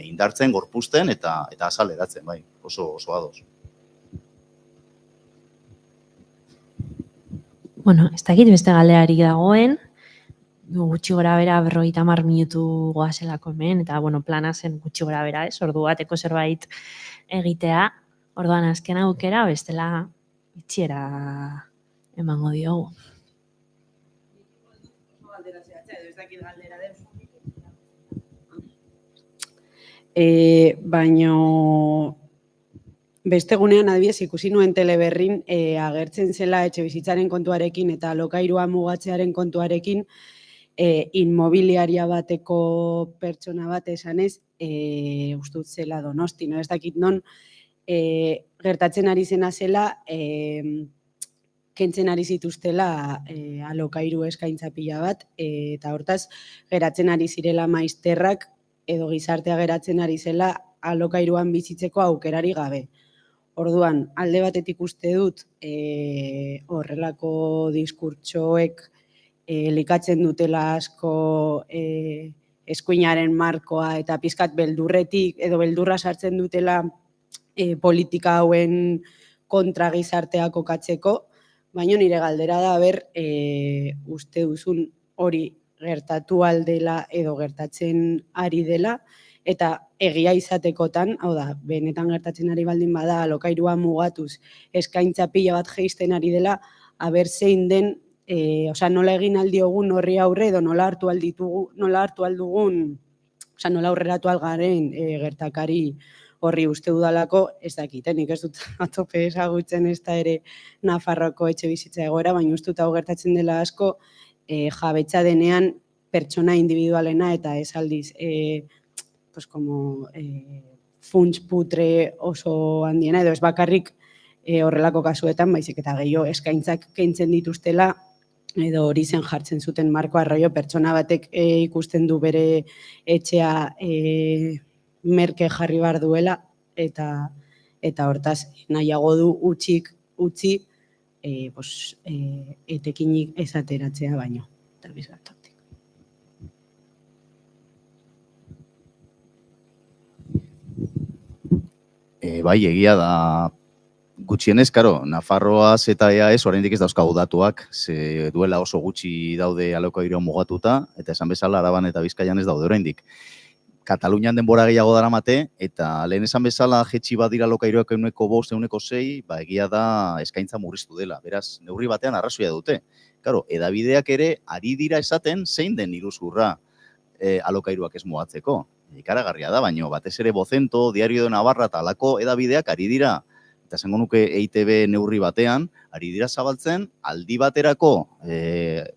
indartzen, gorpuzten eta azaleratzen, bai, oso ados. Bueno, ez dakit beste galderari dagoen, gutxi gora bera 50 minutu goazelako hemen, eta plana zen gutxi gora bera, ordu bateko zerbait egitea, orduan azken aukera, bestela itxiera emango diogu. Baino beste egunean adibidez ikusi nuen Teleberrin agertzen zela etxebizitzaren kontuarekin eta alokairua mugatzearen kontuarekin inmobiliaria bateko pertsona bat esanez, uste dut zela Donosti, ez dakit non, gertatzen ari zena zela, kentzen ari zituztela alokairu eskaintza pila bat, eta hortaz, geratzen ari zirela maizterrak, edo gizartea geratzen ari zela alokairuan bizitzeko aukerari gabe. Orduan, alde batetik uste dut, horrelako diskurtsoek likatzen dutela asko eskuinaren markoa eta pizkat beldurretik edo beldurra sartzen dutela politika hauen kontra gizartea kokatzeko, baina nire galdera da uste duzun hori gertatu aldela edo gertatzen ari dela, eta egia izatekotan, hau da, benetan gertatzen ari baldin bada, alokairua mugatuz, eskaintza pila bat jeisten ari dela, zein den, nola egin aldiogun horri aurre, edo nola hartu aldugun, nola aurreratu algaren gertakari horri uste dudalako, ez dakiten, nik ez dut atope ezagutzen ez da ere Nafarroko etxe bizitza egoera, baina uste dut hau gertatzen dela asko, jabetza denean pertsona individualena eta ez aldiz funts putre oso handiena, edo ez bakarrik horrelako kasuetan, baizik eta gehiago eskaintzak kentzen dituztela, edo hori zen jartzen zuten marko arroio pertsona batek ikusten du bere etxea merke jarri behar duela, eta eta hortaz nahiago du utzi etekinik ez ateratzea baino. Eta bizgartatik. Bai, egia da, gutxienez, karo, Nafarroaz eta EAEZ oraindik ez dauzkagu datuak, ze duela oso gutxi daude alokairua mugatuta, eta esan bezala Araban eta Bizkaian ez daude oraindik. Katalunian denbora gehiago daramate, eta lehen esan bezala jetxi badira alokairuak 5%, 6%, ba egia da eskaintza murriztu dela. Beraz, neurri batean arrazoia dute. Karo, hedabideak ere ari dira esaten zein den iruzurra alokairuak ez mugatzeko. Ikaragarria da, baino batez ere Bocento, Diario de Navarra eta halako hedabideak ari dira, eta esango nuke EITB neurri batean, ari dira zabaltzen aldi baterako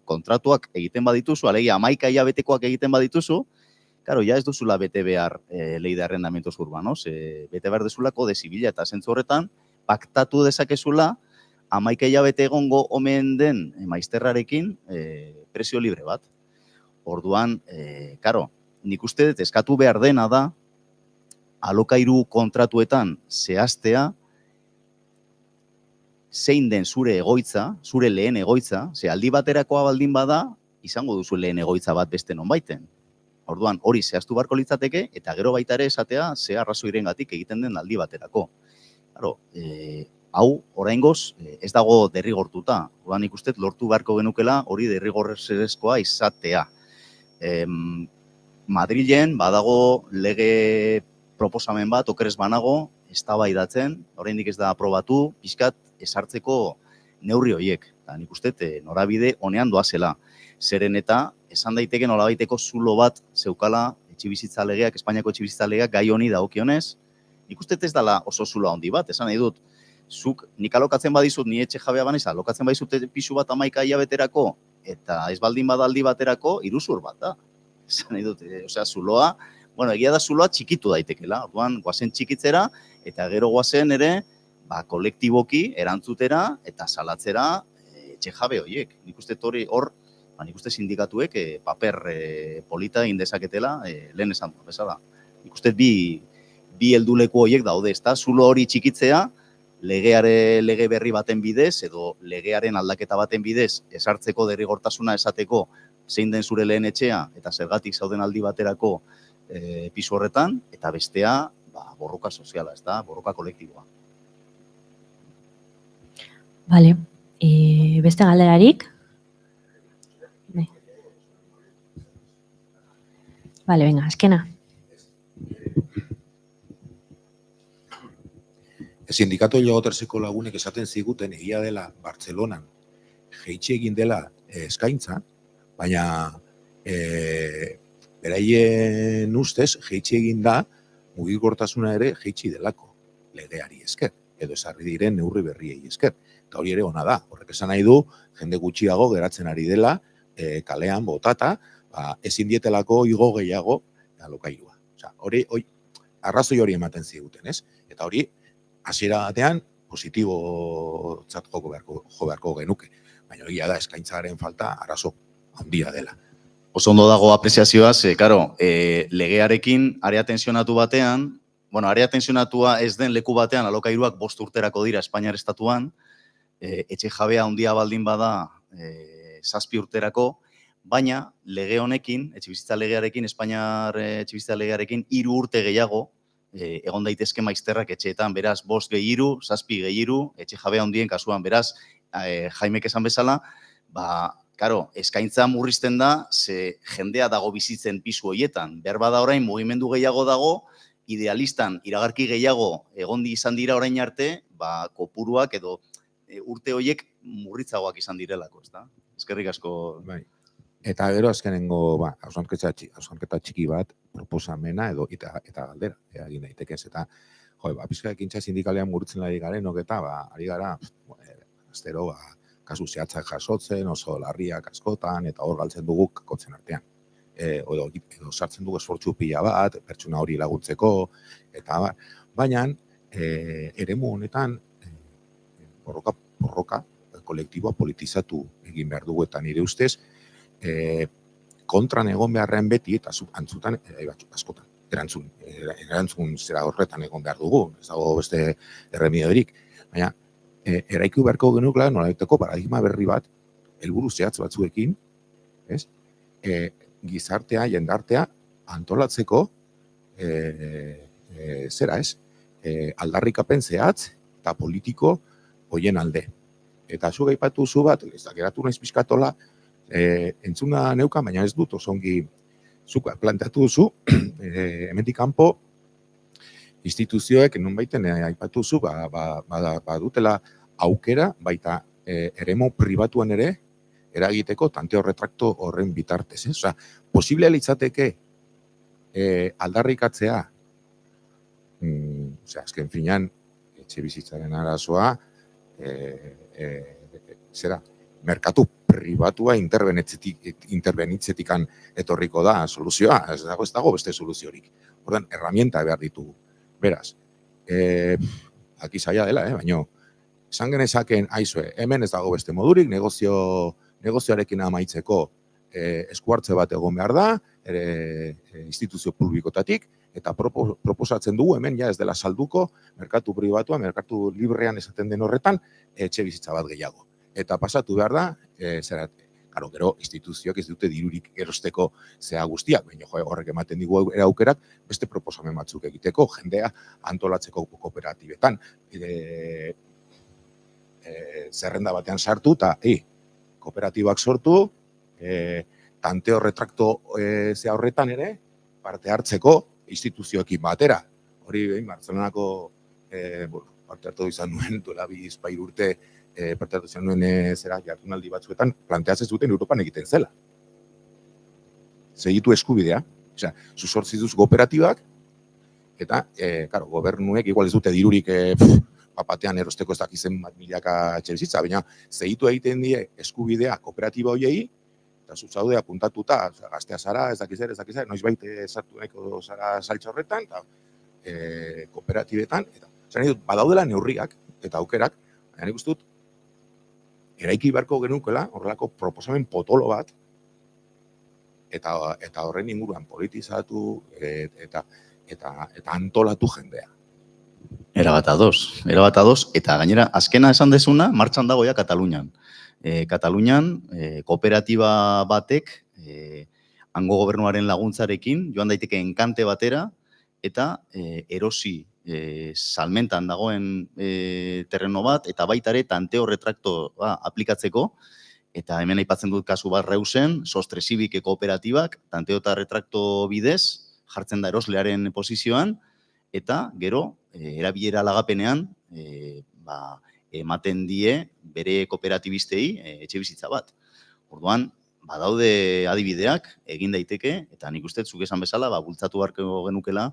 kontratuak egiten badituzu, alegia 11 hilabetekoak egiten badituzu, karo, ja ez duzula bete behar ley de arrendamientos urbanos, bete behar dezula kode zibila, eta zentzu horretan, paktatu dezakezula 11 hilabete egongo omen den maizterrarekin prezio libre bat. Orduan, karo, nik uste dut eskatu behar dena da, alokairu kontratuetan zehaztea, zein den zure egoitza, zure lehen egoitza, ze aldi baterakoa baldin bada, izango duzu lehen egoitza bat beste nonbaiten. Orduan, hori zehaztu barko litzateke, eta gero baita ere esatea, ze arrazoirengatik egiten den aldi baterako. Claro, hau, oraingoz, ez dago derrigortuta. Orduan, nik uste lortu beharko genukela hori derrigorrezkoa izatea. Madrilen badago lege proposamen bat, okerez banago, eztabaidatzen, oraindik ez da aprobatu, pixkat ezartzeko neurri horiek. Nik uste norabide honean doazela. Zeren eta esan daiteke nolabaiteko zulo bat zeukala etxebizitza legeak, Espainiako etxebizitza legeak gai honi dagokionez. Nik uste ez dela oso zulo handi bat, esan nahi dut. Zuk nik alokatzen badizut, ni etxe jabea banez, alokatzen badizut pisu bat 11 hilabeterako, eta ez baldin badaldi baterako, iruzur bat da. Esan nahi dut, zuloa, bueno, egia da zuloa txikitu daitekela. Orduan, goazen txikitzera, eta gero goazen ere, kolektiboki erantzutera eta salatzera etxe jabe horiek. Nik uste hor, nik uste sindikatuek paper polita indezaketela lehen esan du, bezala. Nik uste bi helduleku horiek daude, ezta? Zulo hori txikitzea, lege berri baten bidez, edo legearen aldaketa baten bidez, esartzeko derrigortasuna esateko zein den zure lehen etxea, eta zergatik zauden aldi baterako pisu horretan, eta bestea, borroka soziala, ezta? Borroka kolektiboa. Vale. Beste galderarik? Vale, venga, azkena. Sindikatu Hegoterseko lagunek esaten ziguten egia dela Bartzelonan jeitsi egin dela eskaintza, baina beraien ustez jeitsi egin da mugikortasuna ere jeitsi delako legeari esker, edo esarri diren neurri berriei esker. Eta hori ere ona da, horrek esan nahi du, jende gutxiago geratzen ari dela, kalean botata, ezin dietelako igo gehiago alokairua. Arrazoi hori ematen ziguten, ez? Eta hori, hasiera batean, positibotzat jo beharko genuke. Baina egia da, eskaintzaren falta arazo handia dela. Oso ondo dago apreziazioa, karo, legearekin area tensionatu batean, area tensionatua ez den leku batean alokairuak 5 urterako dira Espainiar estatuan, etxe jabea handia baldin bada 7 urterako, baina lege honekin, etxebizitza legearekin, Espainiar etxebizitza legearekin 3 urte gehiago egon daitezke maizterrak etxeetan, beraz 5 gehi 3, 7 gehi 3, etxe jabea handien kasuan, beraz, Jaimek esan bezala, karo, eskaintza murrizten da, ze jendea dago bizitzen pisu horietan. Behar bada orain mugimendu gehiago dago, idealistan iragarki gehiago egondi izan dira orain arte, kopuruak edo urte horiek murritzagoak izan direlako, ezta? Eskerrik asko. Bai. Eta gero azkenengo, hausnarketa txiki bat, proposamena edo eta galdera, egin daitekez. Eta, pizka ekintza sindikalean murritzen ari garen, eta ari gara, astero, kasu zehatzak jasotzen, oso larriak askotan, eta hor galtzen dugu kakotzen artean. Edo sartzen dugu esfortzu pila bat, pertsona hori laguntzeko, eta baina, eremu honetan, borroka kolektiboa politizatu egin behar dugu, eta nire ustez, kontran egon beharrean beti, eta antzutan, askotan, erantzun zera horretan egon behar dugu, ez dago beste erremediorik. Baina, eraiki beharko genukela nolabaiteko paradigma berri bat, helburu zehatz batzuekin, ez? Gizartea, jendartea antolatzeko zera, ez? Aldarrikapen zehatz eta politiko hoien alde. Eta zu gaipatu zu bat, ez da geratu naiz pixkatola, entzuna neukan, baina ez dut osongi zuk planteatu duzu, hemendik kanpo instituzioek nonbaiten aipatu zu, badutela aukera, baita eremu pribatuan ere, eragiteko tanteo retrakto horren bitartez. Osea, posible litzateke aldarrikatzea, azken finean, etxe bizitzaren arazoa, merkatu pribatua interbenitzetik etorriko da soluzioa, ez dago beste soluziorik. Ordan, herramienta behar ditugu. Beraz, aki zaila dela, baina, esan genezaken, aizue, hemen ez dago beste modurik, negozioarekin amaitzeko eskuartze bat egon behar da, instituzio publikotatik, eta proposatzen dugu hemen ja ez dela salduko, merkatu pribatua, merkatu librean esaten den horretan, etxe bizitza bat gehiago. Eta pasatu behar da, gero instituzioak ez dute dirurik erosteko zea guztiak, baina horrek ematen digu aukerak beste proposamen batzuk egiteko, jendea antolatzeko kooperatibetan. Zerrenda batean sartu eta kooperatibak sortu, tanteo retrakto zea horretan ere, parte hartzeko instituzioekin batera. Hori, Bartzelonako parte hartu izan nuen, duela 2 urte, parte hartu izan nuen jardunaldi batzuetan, planteatzen zuten Europan egiten zela. Segitu eskubidea, osea, sortzi duz kooperatibak, eta, gobernuek igual ez dute dirurik papatean erosteko ez dakizen milaka etxebizitza, baina segitu egiten die eskubidea kooperatiba hoiei, eta zuzaude apuntatuta, gaztea zara, ez dakizer, noizbait sartu nahiko zara saltza horretan, eta kooperatibetan, eta badaudela neurriak eta aukerak, baina nik uste dut, eraiki beharko genukela horrelako proposamen potolo bat, eta horren inguruan politizatu eta antolatu jendea. Erabat ados, eta gainera, azkena esan dezuna, martxan dagoia Katalunian. Katalunian, kooperatiba batek, hango gobernuaren laguntzarekin, joan daiteke enkante batera, eta erosi salmentan dagoen terreno bat, eta baitare tanteo retrakto aplikatzeko, eta hemen aipatzen dut kasu bat Reusen, Sostresibik kooperatibak, tanteo eta retrakto bidez, jartzen da eroslearen posizioan, eta gero, erabilera lagapenean, ematen die bere kooperatibistei etxe bizitza bat. Orduan, badaude adibideak egin daiteke, eta nik uste zuk esan bezala, bultzatu beharko genukela,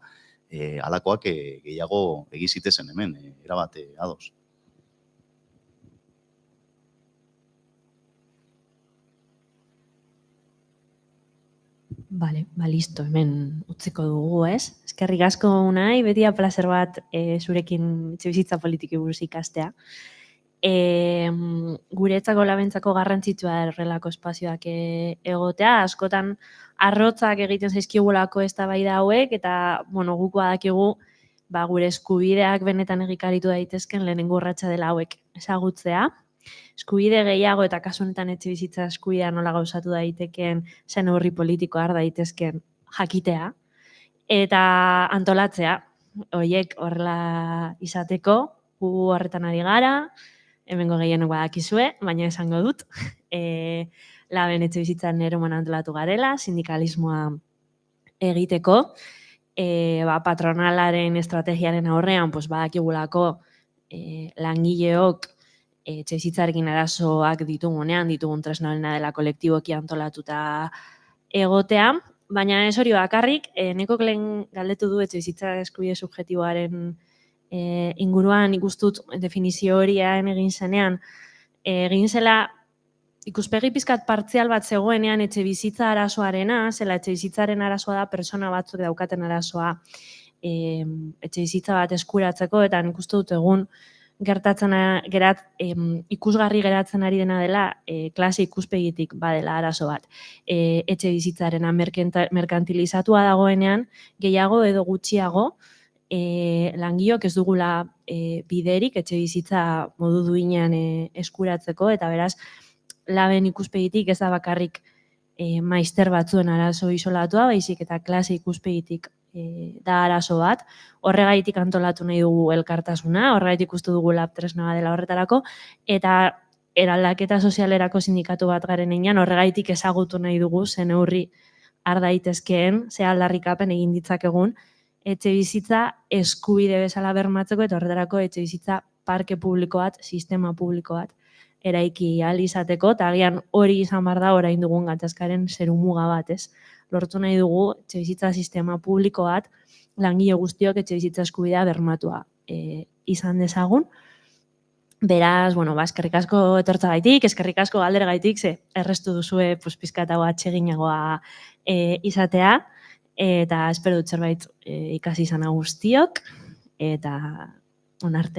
halakoak gehiago egizitezen hemen, erabat ados. Bale, listo, hemen utziko dugu, ez? Eskerrik asko nahi, beti plazer bat zurekin etxebizitza politiki buruz ikastea. Guretzako labentzako garrantzitsua horrelako espazioak egotea, askotan arrotzak egiten zaizkigulako eztabaida hauek, eta, guk badakigu, gure eskubideak benetan egikaritu daitezken lehenengo urratsa dela hauek ezagutzea. Eskubide gehiago eta kasu honetan etxebizitza eskubidea nola gauzatu daiteken, zen neurri politikoa har daitezken jakitea, eta antolatzea, horiek horrela izateko, gu horretan ari gara, hemengo gehienok badakizue, baina esango dut, laben etxebizitzan eroman antolatu garela, sindikalismoa egiteko, patronalaren estrategiaren aurrean, badakigulako langileok etxebizitzarekin arazoak ditugun tresnarena dela kolektiboki antolatuta egotea, baina ez hori bakarrik, nekok lehen galdetu du etxebizitza eskubide subjektiboaren inguruan ikustut definizio horian egin zenean, egin zela ikuspegi pizkat partzial bat zegoenean etxebizitza arazoarena, zela etxebizitzaren arazoa da pertsona batzuk daukaten arazoa etxebizitza bat eskuratzeko, eta nik uste dut egun gertatzen ikusgarri geratzen ari dena dela klase ikuspegitik badela arazo bat. Etxe bizitzarena merkantilizatua dagoenean, gehiago edo gutxiago, langileok ez dugula biderik etxe bizitza modu duinean eskuratzeko, eta beraz, laben ikuspegitik ez da bakarrik maister batzuen arazo isolatua, baizik eta klase ikuspegitik da arazo bat. Horregaitik antolatu nahi dugu elkartasuna, horregaitik uste dugu lab tresna dela horretarako, eta eraldaketa sozialerako sindikatu bat garen einan, horregaitik ezagutu nahi dugu, ze neurri har daitezkeen, ze aldarrikapen egin ditzakegun, etxe bizitza eskubide bezala bermatzeko, eta horretarako etxe bizitza parke publiko bat, sistema publiko bat, eraiki ahal izateko, eta agian hori izan behar da orain dugun gatazkaren zerumuga bat, ez? Lortu nahi dugu etxe bizitza sistema publiko bat, langile guztiok etxe bizitza eskubidea bermatua izan dezagun. Beraz, eskerrik asko etortzagaitik, eskerrik asko galderagaitik, ze errestu duzue pizkat hau atseginagoa izatea, eta espero dut zerbait ikasi izan guztiok, eta onarte.